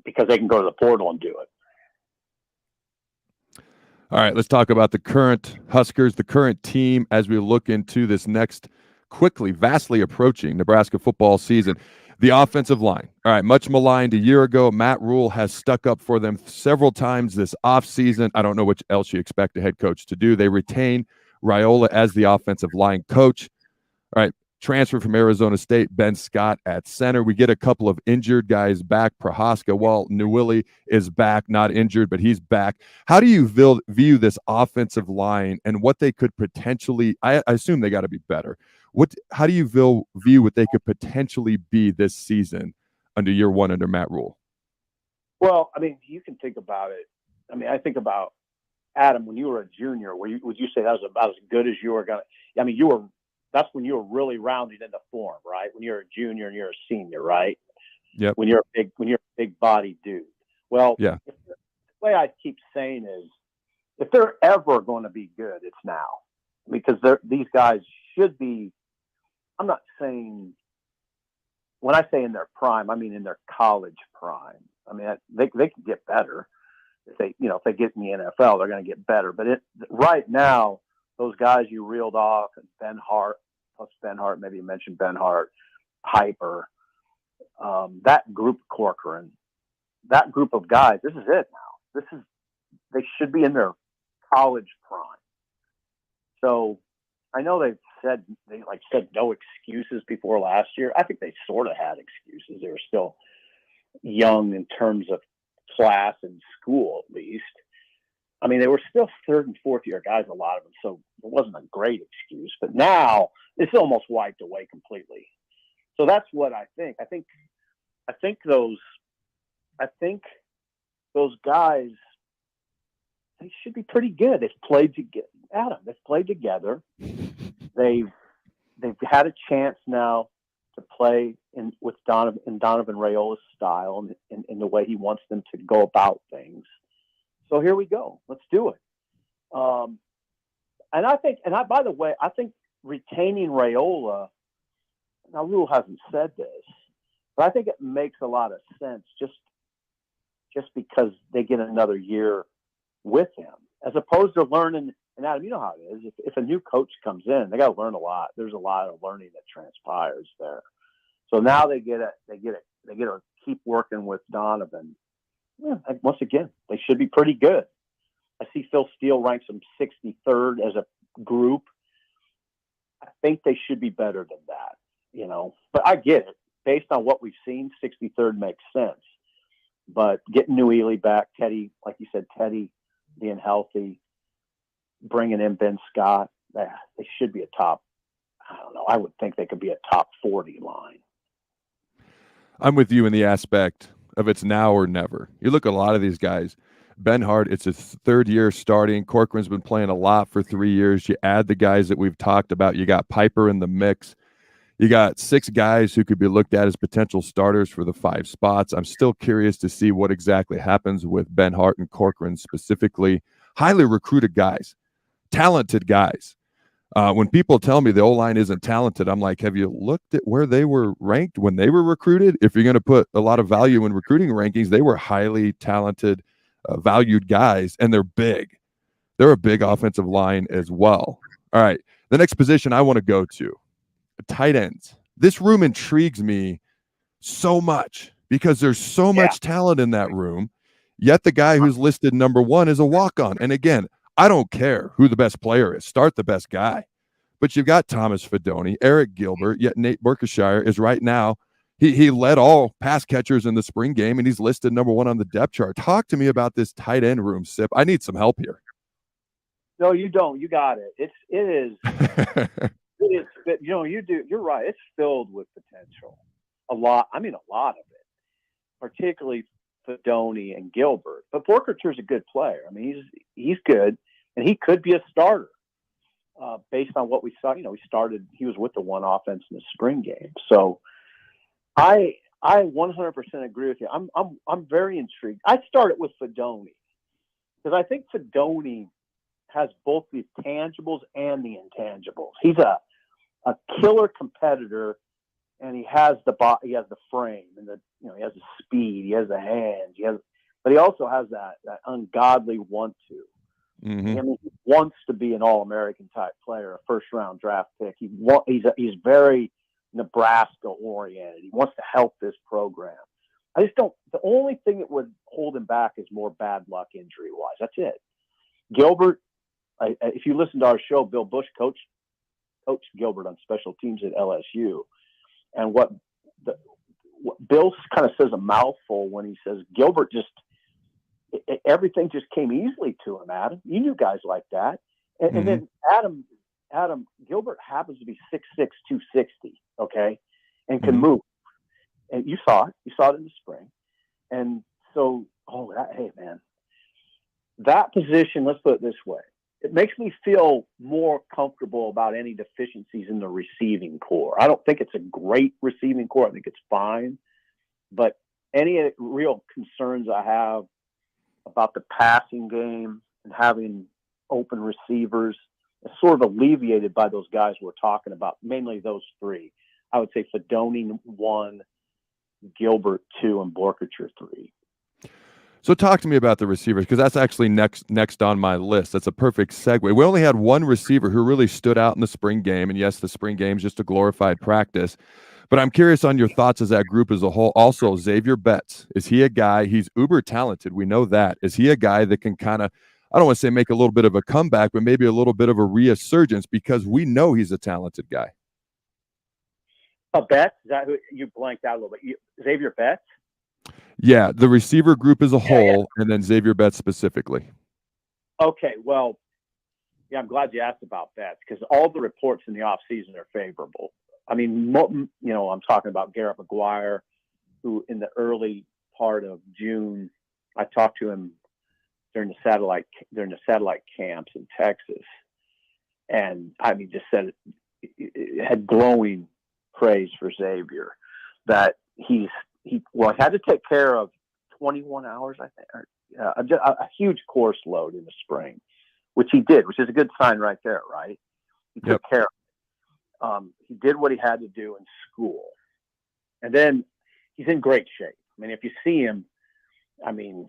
because they can go to the portal and do it. All right, let's talk about the current Huskers, the current team as we look into this next vastly approaching Nebraska football season. The offensive line. All right, much maligned a year ago. Matt Rule has stuck up for them several times this offseason. I don't know what else you expect a head coach to do. They retain Raiola as the offensive line coach. All right, transfer from Arizona State, Ben Scott at center. We get a couple of injured guys back. Prohaska, while Newilly is back, not injured, but he's back. How do you view this offensive line and what they could potentially, I assume they got to be better. How do you view what they could potentially be this season under year one under Matt Rule? Well, I mean, you can think about it. I mean, I think about, Adam, when you were a junior, would you say that was about as good as you were going to? I mean, that's when you were really rounding into form, right? When you're a junior and you're a senior, right? Yep. When you're a big body dude. Well, yeah. The way I keep saying is, if they're ever going to be good, it's now, because these guys should be. I'm not saying, when I say in their prime, I mean in their college prime. I mean, they can get better if they get in the NFL, they're going to get better. But right now, those guys you reeled off, and Ben Hart, maybe you mentioned Ben Hart, Piper, that group, Corcoran, that group of guys, this is it now. They should be in their college prime. So I know they said no excuses before last year. I think they sort of had excuses. They were still young in terms of class and school, at least. I mean, they were still third and fourth year guys, a lot of them, so it wasn't a great excuse. But now it's almost wiped away completely. So that's what I think. I think those guys, they should be pretty good. They've played together. Adam, they've played together. They've had a chance now to play in Donovan Raiola's style and in the way he wants them to go about things. So here we go. Let's do it. By the way, I think retaining Raiola, now Rule hasn't said this, but I think it makes a lot of sense just because they get another year with him, as opposed to learning. And Adam, you know how it is. If a new coach comes in, they got to learn a lot. There's a lot of learning that transpires there. So now they get to keep working with Donovan. Yeah, once again, they should be pretty good. I see Phil Steele ranks them 63rd as a group. I think they should be better than that, But I get it. Based on what we've seen, 63rd makes sense. But getting Newilly back, Teddy, like you said, Teddy being healthy, bringing in Ben Scott, they should be a top. I don't know. I would think they could be a top 40 line. I'm with you in the aspect of it's now or never. You look at a lot of these guys. Ben Hart, it's his third year starting. Corcoran's been playing a lot for 3 years. You add the guys that we've talked about. You got Piper in the mix. You got 6 guys who could be looked at as potential starters for the 5 spots. I'm still curious to see what exactly happens with Ben Hart and Corcoran specifically. Highly recruited guys, talented guys. When people tell me the O-line isn't talented, I'm like, have you looked at where they were ranked when they were recruited? If you're going to put a lot of value in recruiting rankings, they were highly talented, valued guys, and they're big. They're a big offensive line as well. All right, the next position I want to go to, tight ends. This room intrigues me so much because there's so much talent in that room, yet the guy who's listed number 1 is a walk-on. And again, I don't care who the best player is. Start the best guy. But you've got Thomas Fedoni, Eric Gilbert, yet Nate Berkshire is right now. He led all pass catchers in the spring game, and he's listed number 1 on the depth chart. Talk to me about this tight end room, Sip. I need some help here. No, you don't. You got it. It is. You do. You're right. It's filled with potential. A lot. I mean, a lot of it, particularly Fedoni and Gilbert. But Borkertur's a good player. I mean, he's good, and he could be a starter based on what we saw. He was with the one offense in the spring game. So I 100% agree with you. I'm very intrigued. I started with Fedoni because I think Fedoni has both the tangibles and the intangibles. He's a killer competitor, and he has the frame, and he has the speed, he has the hands, but he also has that ungodly want to. Mm-hmm. I mean, he wants to be an All-American type player, a first-round draft pick. He's very Nebraska oriented. He wants to help this program. I just don't. The only thing that would hold him back is more bad luck injury-wise. That's it. Gilbert, if you listen to our show, Bill Bush coached Gilbert on special teams at LSU, and what Bill kind of says a mouthful when he says Gilbert everything just came easily to him. Adam, you knew guys like that, and then Adam Gilbert happens to be 6'6", 260, okay, and can move. And you saw it in the spring. And so, hey man, that position, let's put it this way. It makes me feel more comfortable about any deficiencies in the receiving core. I don't think it's a great receiving core. I think it's fine. But any real concerns I have about the passing game and having open receivers is sort of alleviated by those guys we're talking about, mainly those three. I would say Fedoni 1, Gilbert 2, and Borkacher 3. So talk to me about the receivers, because that's actually next on my list. That's a perfect segue. We only had one receiver who really stood out in the spring game, and yes, the spring game is just a glorified practice. But I'm curious on your thoughts as that group as a whole. Also, Xavier Betts, is he a guy? He's uber talented. We know that. Is he a guy that can kind of, I don't want to say make a little bit of a comeback, but maybe a little bit of a resurgence, because we know he's a talented guy? Betts? Is that who you blanked out a little bit? Xavier Betts? Yeah, the receiver group as a whole, and then Xavier Betts specifically. Okay, well, yeah, I'm glad you asked about Betts, because all the reports in the offseason are favorable. I mean, I'm talking about Garrett McGuire, who in the early part of June, I talked to him during the satellite camps in Texas, and I mean, just said it had glowing praise for Xavier, that he had to take care of 21 hours, I think, a huge course load in the spring, which he did, which is a good sign right there, right? He took care of it. He did what he had to do in school. And then he's in great shape. I mean, if you see him, I mean,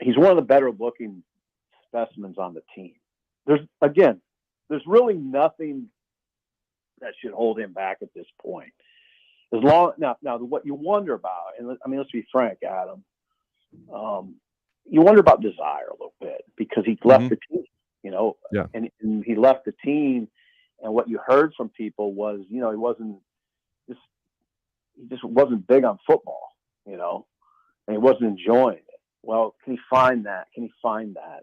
he's one of the better looking specimens on the team. There's really nothing that should hold him back at this point. Now, what you wonder about, and I mean, let's be frank, Adam, you wonder about desire a little bit, because he left the team, and he left the team, and what you heard from people was, he just wasn't big on football, and he wasn't enjoying it. Well, can he find that?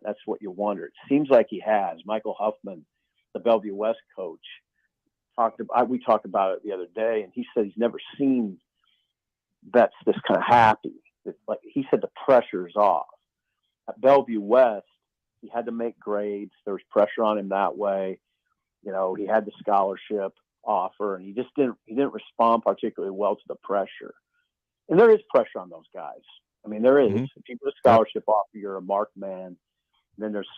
That's what you wonder. It seems like he has. Michael Huffman, the Bellevue West coach, we talked about it the other day, and he said he's never seen Betts this kind of happy. Like he said, the pressure's off. At Bellevue West, he had to make grades. There was pressure on him that way. He had the scholarship offer, and he didn't respond particularly well to the pressure. And there is pressure on those guys. I mean, there is. If you get a scholarship offer, you're a marked man. And then there's,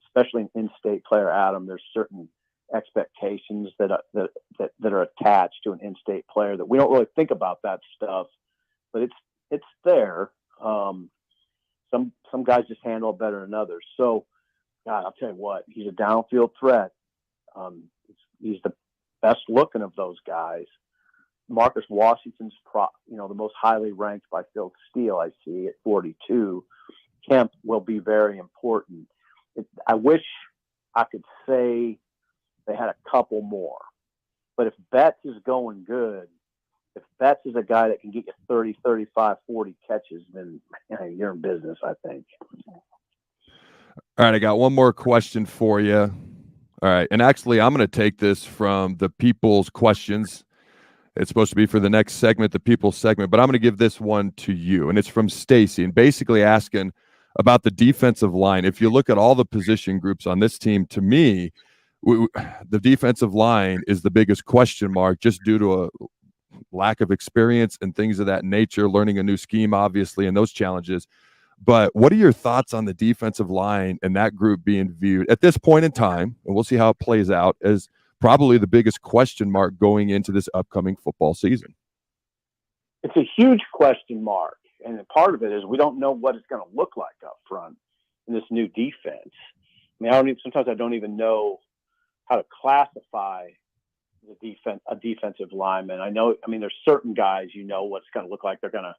especially an in-state player, Adam, there's certain expectations that are attached to an in-state player that we don't really think about that stuff, but it's there. Some guys just handle it better than others. So, God, I'll tell you what, he's a downfield threat. He's the best looking of those guys. Marcus Washington's the most highly ranked by Phil Steele, I see, at 42. Kemp will be very important. I wish I could say they had a couple more. But if Betts is going good, if Betts is a guy that can get you 30, 35, 40 catches, then you're in business, I think. All right, I got one more question for you. All right, and actually, I'm going to take this from the people's questions. It's supposed to be for the next segment, the people's segment, but I'm going to give this one to you, and it's from Stacy, and basically asking about the defensive line. If you look at all the position groups on this team, to me, the defensive line is the biggest question mark, just due to a lack of experience and things of that nature, learning a new scheme, obviously, and those challenges. But what are your thoughts on the defensive line and that group being viewed at this point in time, and we'll see how it plays out, as probably the biggest question mark going into this upcoming football season? It's a huge question mark. And part of it is we don't know what it's going to look like up front in this new defense. I mean, sometimes I don't even know how to classify a defensive lineman. There's certain guys, what it's going to look like. They're going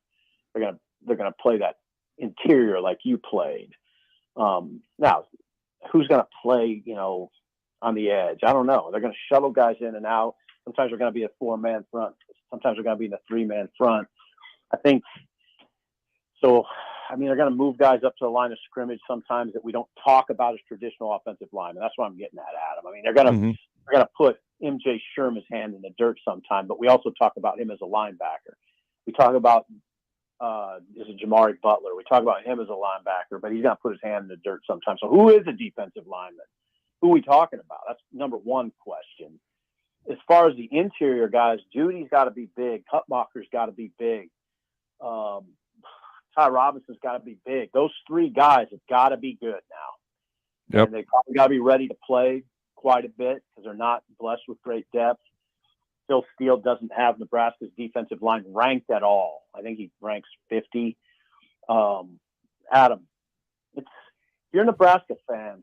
to play that interior like you played. Now, who's going to play, on the edge? I don't know. They're going to shuttle guys in and out. Sometimes they're going to be a 4-man front. Sometimes they're going to be in a 3-man front. I think so. They're going to move guys up to the line of scrimmage sometimes that we don't talk about as traditional offensive linemen. That's what I'm getting at, Adam. They're going to put MJ Sherman's hand in the dirt sometime, but we also talk about him as a linebacker. We talk about is it Jamari Butler? We talk about him as a linebacker, but he's going to put his hand in the dirt sometimes. So who is a defensive lineman? Who are we talking about? That's number one question. As far as the interior guys, Judy's got to be big. Hutmacher's got to be big. Ty Robinson's got to be big. Those three guys have got to be good now. Yep. And they probably got to be ready to play quite a bit because they're not blessed with great depth. Phil Steele doesn't have Nebraska's defensive line ranked at all. I think he ranks 50. Adam, if you're a Nebraska fan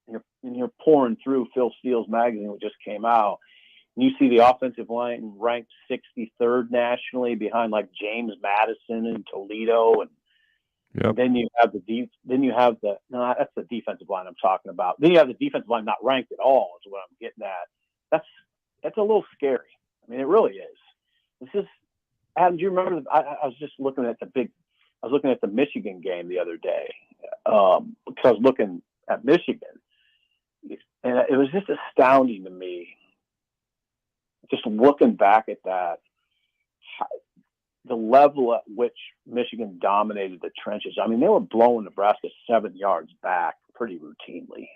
and you're pouring through Phil Steele's magazine, which just came out, and you see the offensive line ranked 63rd nationally behind like James Madison and Toledo, and then you have that's the defensive line I'm talking about. Then you have the defensive line not ranked at all is what I'm getting at. That's a little scary. It really is. This is, Adam, do you remember? I was just looking at the Michigan game the other day because I was looking at Michigan, and it was just astounding to me. Just looking back at that, the level at which Michigan dominated the trenches. They were blowing Nebraska 7 yards back pretty routinely.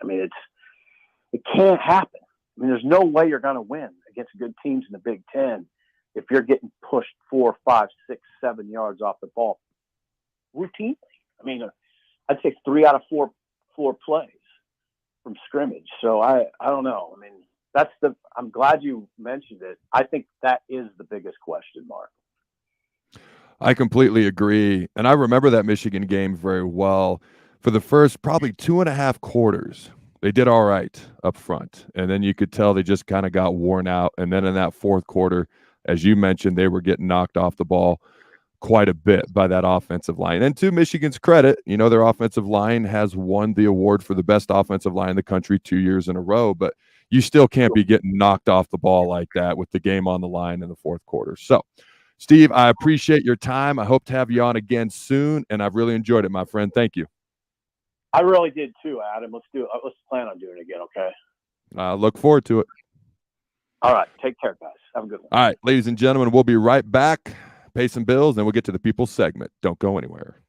It can't happen. There's no way you're going to win against good teams in the Big Ten if you're getting pushed 4, 5, 6, 7 yards off the ball routinely. I'd say 3 out of 4 plays from scrimmage. So I don't know. I'm glad you mentioned it. I think that is the biggest question mark. I completely agree. And I remember that Michigan game very well. For the first probably 2.5 quarters, they did all right up front. And then you could tell they just kind of got worn out. And then in that fourth quarter, as you mentioned, they were getting knocked off the ball quite a bit by that offensive line. And to Michigan's credit, their offensive line has won the award for the best offensive line in the country 2 years in a row. But you still can't be getting knocked off the ball like that with the game on the line in the fourth quarter. So, Steve, I appreciate your time. I hope to have you on again soon, and I've really enjoyed it, my friend. Thank you. I really did too, Adam. Let's plan on doing it again, okay? I look forward to it. All right. Take care, guys. Have a good one. All right, ladies and gentlemen, we'll be right back. Pay some bills, then we'll get to the People segment. Don't go anywhere.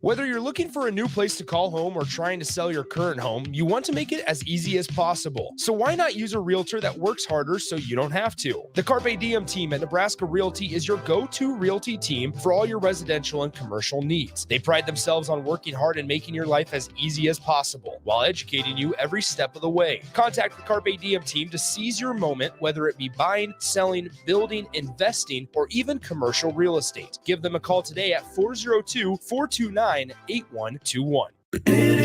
Whether you're looking for a new place to call home or trying to sell your current home, you want to make it as easy as possible. So why not use a realtor that works harder so you don't have to? The Carpe Diem team at Nebraska Realty is your go-to realty team for all your residential and commercial needs. They pride themselves on working hard and making your life as easy as possible while educating you every step of the way. Contact the Carpe Diem team to seize your moment, whether it be buying, selling, building, investing, or even commercial real estate. Give them a call today at 402-429-8121.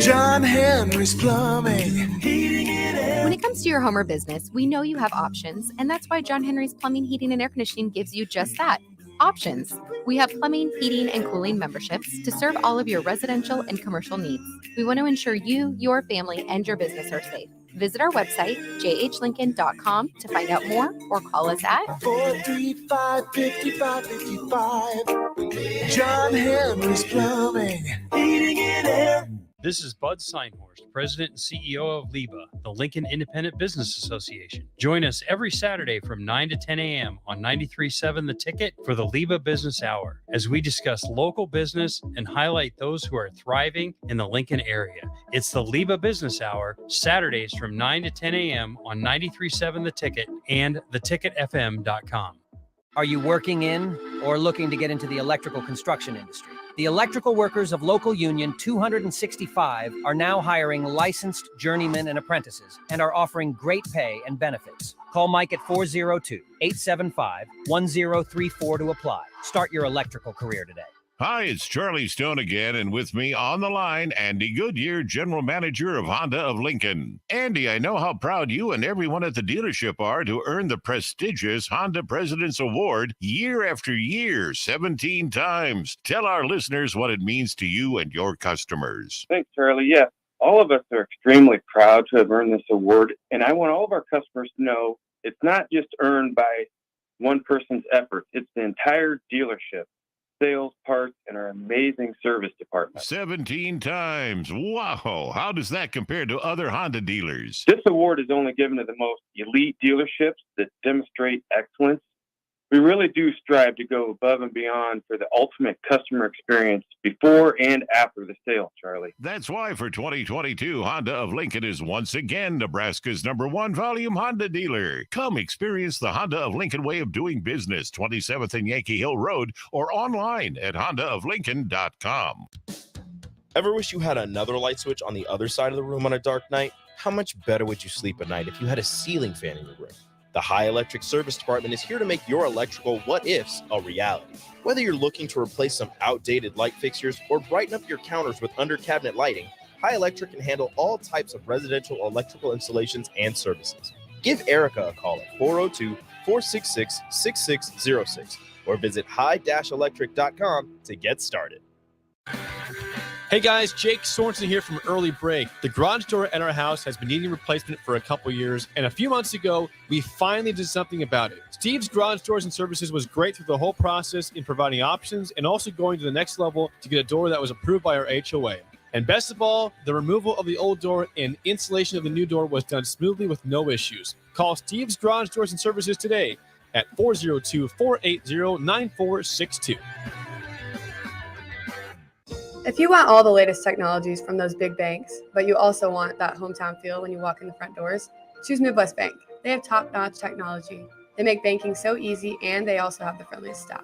John Henry's Plumbing. When it comes to your home or business, we know you have options, and that's why John Henry's Plumbing, Heating, and Air Conditioning gives you just that. Options. We have plumbing, heating, and cooling memberships to serve all of your residential and commercial needs. We want to ensure you, your family, and your business are safe. Visit our website, jhlincoln.com, to find out more or call us at 435-5555. John Henry's Plumbing, Heating and Air. This is Bud Seinhorst, President and CEO of LIBA, the Lincoln Independent Business Association. Join us every Saturday from 9 to 10 a.m. on 93.7 The Ticket for the LIBA Business Hour, as we discuss local business and highlight those who are thriving in the Lincoln area. It's the LIBA Business Hour, Saturdays from 9 to 10 a.m. on 93.7 The Ticket and theticketfm.com. Are you working in or looking to get into the electrical construction industry? The electrical workers of local union 265 are now hiring licensed journeymen and apprentices and are offering great pay and benefits. Call Mike at 402-875-1034 to apply. Start your electrical career today. Hi, it's Charlie Stone again, and with me on the line, Andy Goodyear, General Manager of Honda of Lincoln. Andy, I know how proud you and everyone at the dealership are to earn the prestigious Honda President's Award year after year, 17 times. Tell our listeners what it means to you and your customers. Thanks, Charlie. Yeah, all of us are extremely proud to have earned this award, and I want all of our customers to know it's not just earned by one person's efforts. It's the entire dealership. Sales, parts, and our amazing service department. 17 times. Wow. How does that compare to other Honda dealers? This award is only given to the most elite dealerships that demonstrate excellence. We really do strive to go above and beyond for the ultimate customer experience before and after the sale, Charlie. That's why for 2022, Honda of Lincoln is once again Nebraska's #1 volume Honda dealer. Come experience the Honda of Lincoln way of doing business, 27th and Yankee Hill Road, or online at hondaoflincoln.com. Ever wish you had another light switch on the other side of the room on a dark night? How much better would you sleep at night if you had a ceiling fan in your room? The High Electric Service Department is here to make your electrical what-ifs a reality. Whether you're looking to replace some outdated light fixtures or brighten up your counters with under-cabinet lighting, High Electric can handle all types of residential electrical installations and services. Give Erica a call at 402-466-6606 or visit high-electric.com to get started. Hey guys, Jake Sorensen here from Early Break. The garage door at our house has been needing replacement for a couple years, and a few months ago, we finally did something about it. Steve's Garage Doors and Services was great through the whole process in providing options and also going to the next level to get a door that was approved by our HOA. And best of all, the removal of the old door and installation of the new door was done smoothly with no issues. Call Steve's Garage Doors and Services today at 402-480-9462. If you want all the latest technologies from those big banks, but you also want that hometown feel when you walk in the front doors, choose Midwest Bank. They have top-notch technology. They make banking so easy, and they also have the friendliest staff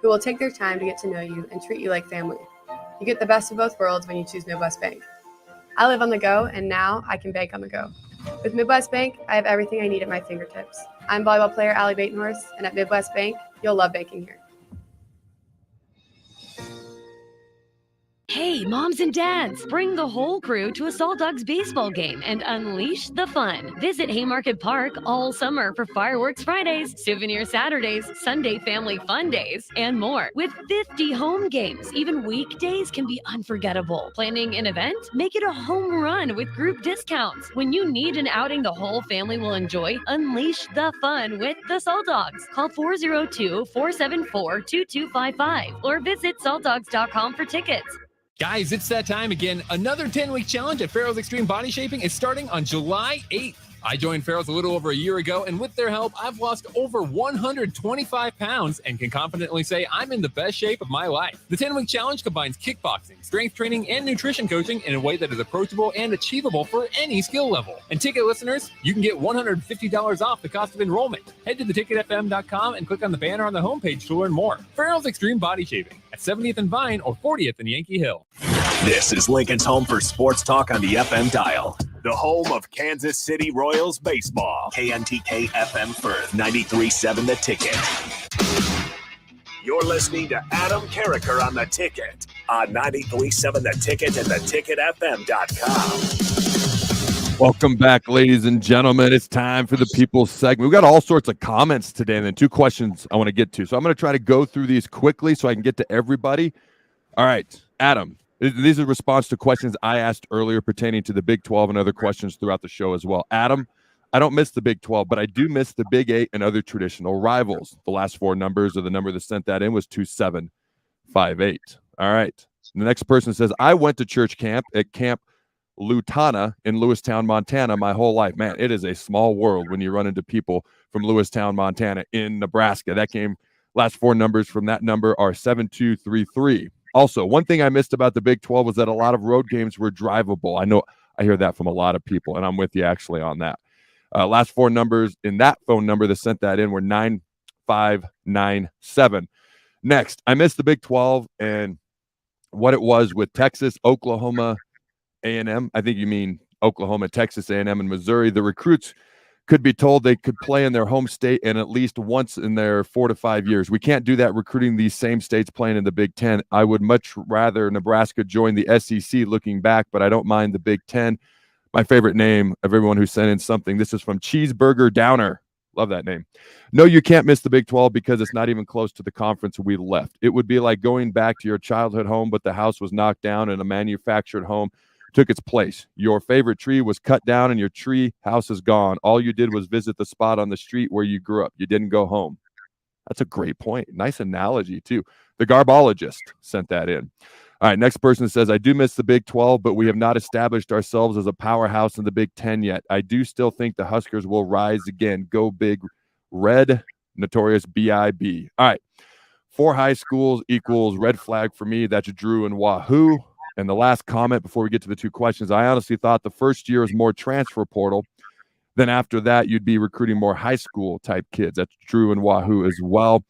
who will take their time to get to know you and treat you like family. You get the best of both worlds when you choose Midwest Bank. I live on the go, and now I can bank on the go. With Midwest Bank, I have everything I need at my fingertips. I'm volleyball player Allie Batenhorst, and at Midwest Bank, you'll love banking here. Hey, moms and dads, bring the whole crew to a Salt Dogs baseball game and unleash the fun. Visit Haymarket Park all summer for Fireworks Fridays, Souvenir Saturdays, Sunday Family Fun Days, and more. With 50 home games, even weekdays can be unforgettable. Planning an event? Make it a home run with group discounts. When you need an outing the whole family will enjoy, unleash the fun with the Salt Dogs. Call 402-474-2255 or visit saltdogs.com for tickets. Guys, it's that time again. Another 10-week challenge at Farrell's Extreme Body Shaping is starting on July 8th. I joined Farrell's a little over a year ago, and with their help, I've lost over 125 pounds and can confidently say I'm in the best shape of my life. The 10-week challenge combines kickboxing, strength training, and nutrition coaching in a way that is approachable and achievable for any skill level. And ticket listeners, you can get $150 off the cost of enrollment. Head to theticketfm.com and click on the banner on the homepage to learn more. Farrell's Extreme Body Shaping at 70th and Vine or 40th and Yankee Hill. This is Lincoln's home for sports talk on the FM dial. The home of Kansas City Royals baseball. KNTK FM Firth, 93.7 The Ticket. You're listening to Adam Carriker on The Ticket on 93.7 The Ticket and theticketfm.com. Welcome back, ladies and gentlemen. It's time for the People's segment. We've got all sorts of comments today and then 2 questions I want to get to. So I'm going to try to go through these quickly so I can get to everybody. All right, Adam. These are response to questions I asked earlier pertaining to the Big 12 and other questions throughout the show as well. Adam, I don't miss the Big 12, but I do miss the Big 8 and other traditional rivals. The last 4 numbers of the number that sent that in was 2758. All right. The next person says, I went to church camp at Camp Lutana in Lewistown, Montana my whole life. Man, it is a small world when you run into people from Lewistown, Montana in Nebraska. That game, last 4 numbers from that number are 7233. Also, one thing I missed about the Big 12 was that a lot of road games were drivable. I know I hear that from a lot of people, and I'm with you actually on that. Last 4 numbers in that phone number that sent that in were 9597. Next, I missed the Big 12, and what it was with Texas, Oklahoma, A&M. I think you mean Oklahoma, Texas, A&M, and Missouri. The recruits could be told they could play in their home state and at least once in their 4 to 5 years. We can't do that recruiting these same states playing in the Big Ten. I would much rather Nebraska join the SEC looking back, but I don't mind the Big Ten. My favorite name of everyone who sent in something. This is from Cheeseburger Downer. Love that name. No, you can't miss the Big 12 because it's not even close to the conference we left. It would be like going back to your childhood home, but the house was knocked down and a manufactured home took its place. Your favorite tree was cut down and your tree house is gone. All you did was visit the spot on the street where you grew up. You didn't go home. That's a great point. Nice analogy, too. The garbologist sent that in. All right, next person says, I do miss the Big 12, but we have not established ourselves as a powerhouse in the Big 10 yet. I do still think the Huskers will rise again. Go Big Red, Notorious B.I.B. All right, 4 high schools equals red flag for me. That's Drew and Wahoo. And the last comment before we get to the 2 questions, I honestly thought the first year is more transfer portal. Then after that, you'd be recruiting more high school type kids. That's Drew and Wahoo as well.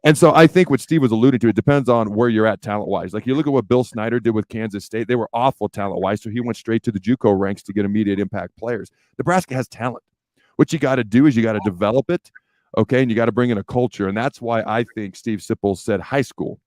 And so I think what Steve was alluding to, it depends on where you're at talent-wise. Like you look at what Bill Snyder did with Kansas State. They were awful talent-wise, so he went straight to the JUCO ranks to get immediate impact players. Nebraska has talent. What you got to do is you got to develop it, okay, and you got to bring in a culture. And that's why I think Steve Sipple said high school,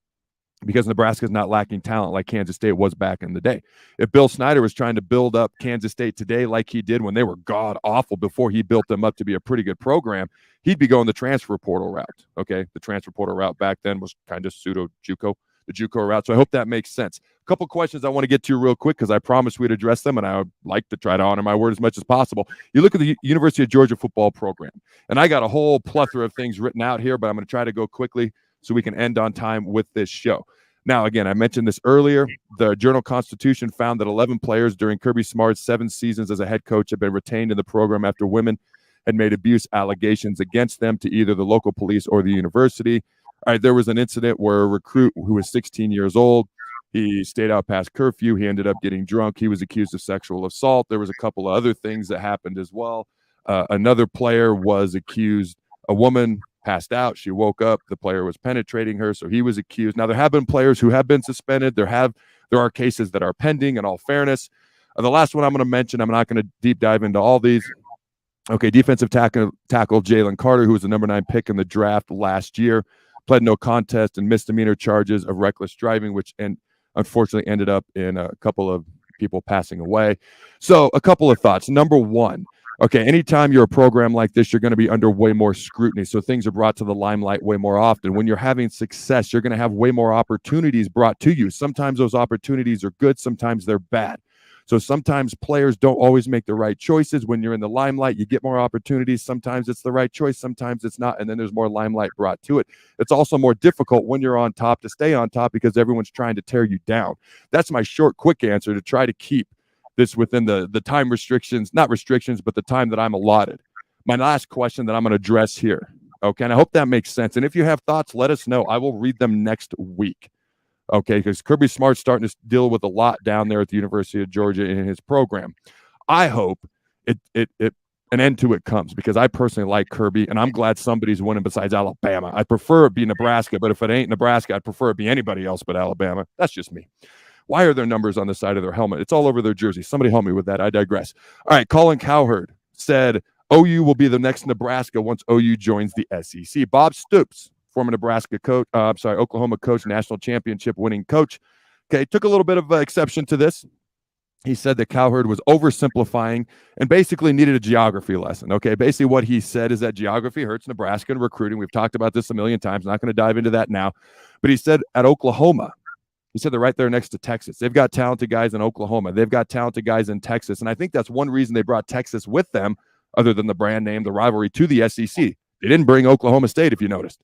because Nebraska is not lacking talent like Kansas State was back in the day. If Bill Snyder was trying to build up Kansas State today like he did when they were god-awful before he built them up to be a pretty good program, he'd be going the transfer portal route, okay? The transfer portal route back then was kind of pseudo-JUCO, the JUCO route. So I hope that makes sense. A couple questions I want to get to real quick because I promised we'd address them, and I would like to try to honor my word as much as possible. You look at the University of Georgia football program, and I got a whole plethora of things written out here, but I'm going to try to go quickly so we can end on time with this show. Now, again, I mentioned this earlier. The Journal-Constitution found that 11 players during Kirby Smart's 7 seasons as a head coach have been retained in the program after women had made abuse allegations against them to either the local police or the university. All right, there was an incident where a recruit who was 16 years old, he stayed out past curfew. He ended up getting drunk. He was accused of sexual assault. There was a couple of other things that happened as well. Another player was accused, a woman passed out. She woke up. The player was penetrating her, so he was accused. Now, there have been players who have been suspended. There are cases that are pending, in all fairness. The last one I'm going to mention, I'm not going to deep dive into all these. Okay, defensive tackle Jalen Carter, who was the number 9 pick in the draft last year, pled no contest and misdemeanor charges of reckless driving, which unfortunately ended up in a couple of people passing away. So a couple of thoughts. Number one, okay, anytime you're a program like this, you're going to be under way more scrutiny. So things are brought to the limelight way more often. When you're having success, you're going to have way more opportunities brought to you. Sometimes those opportunities are good. Sometimes they're bad. So sometimes players don't always make the right choices. When you're in the limelight, you get more opportunities. Sometimes it's the right choice. Sometimes it's not. And then there's more limelight brought to it. It's also more difficult when you're on top to stay on top because everyone's trying to tear you down. That's my short, quick answer to try to keep this within the time restrictions, not restrictions, but the time that I'm allotted. My last question that I'm going to address here. Okay. And I hope that makes sense. And if you have thoughts, let us know. I will read them next week. Okay, because Kirby Smart's starting to deal with a lot down there at the University of Georgia in his program. I hope an end to it comes because I personally like Kirby, and I'm glad somebody's winning besides Alabama. I prefer it be Nebraska, but if it ain't Nebraska, I'd prefer it be anybody else but Alabama. That's just me. Why are their numbers on the side of their helmet? It's all over their jersey. Somebody help me with that. I digress. All right, Colin Cowherd said, OU will be the next Nebraska once OU joins the SEC. Bob Stoops, former Nebraska coach, Oklahoma coach, national championship winning coach. Okay, took a little bit of exception to this. He said that Cowherd was oversimplifying and basically needed a geography lesson. Okay, basically what he said is that geography hurts Nebraska in recruiting. We've talked about this a million times. Not going to dive into that now. But he said at Oklahoma, he said they're right there next to Texas. They've got talented guys in Oklahoma. They've got talented guys in Texas. And I think that's one reason they brought Texas with them, other than the brand name, the rivalry, to the SEC. They didn't bring Oklahoma State, if you noticed.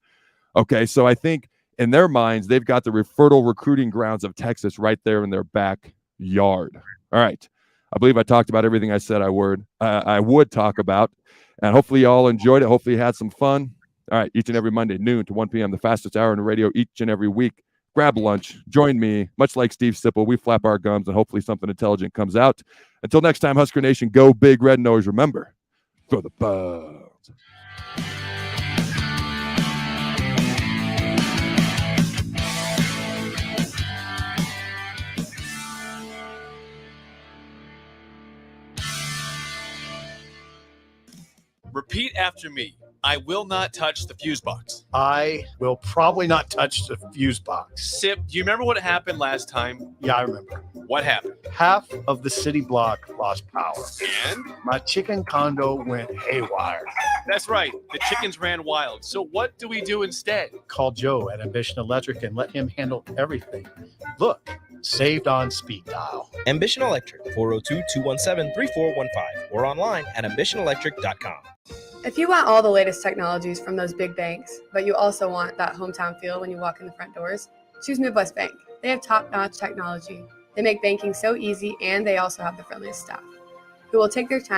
Okay, so I think in their minds, they've got the fertile recruiting grounds of Texas right there in their backyard. All right. I believe I talked about everything I said I would talk about, and hopefully you all enjoyed it. Hopefully you had some fun. All right, each and every Monday, noon to 1 p.m., the fastest hour in the radio each and every week. Grab lunch. Join me. Much like Steve Sipple, we flap our gums, and hopefully something intelligent comes out. Until next time, Husker Nation, go big red, and always remember, throw the ball. after me. I will not touch the fuse box. I will probably not touch the fuse box. Sip, do you remember what happened last time? Yeah, I remember. What happened? Half of the city block lost power. And? My chicken condo went haywire. That's right. The chickens ran wild. So what do we do instead? Call Joe at Ambition Electric and let him handle everything. Look, saved on speed dial. Ambition Electric, 402-217-3415 or online at ambitionelectric.com. If you want all the latest technologies from those big banks, but you also want that hometown feel when you walk in the front doors, choose Midwest Bank. They have top-notch technology. They make banking so easy, and they also have the friendliest staff who will take their time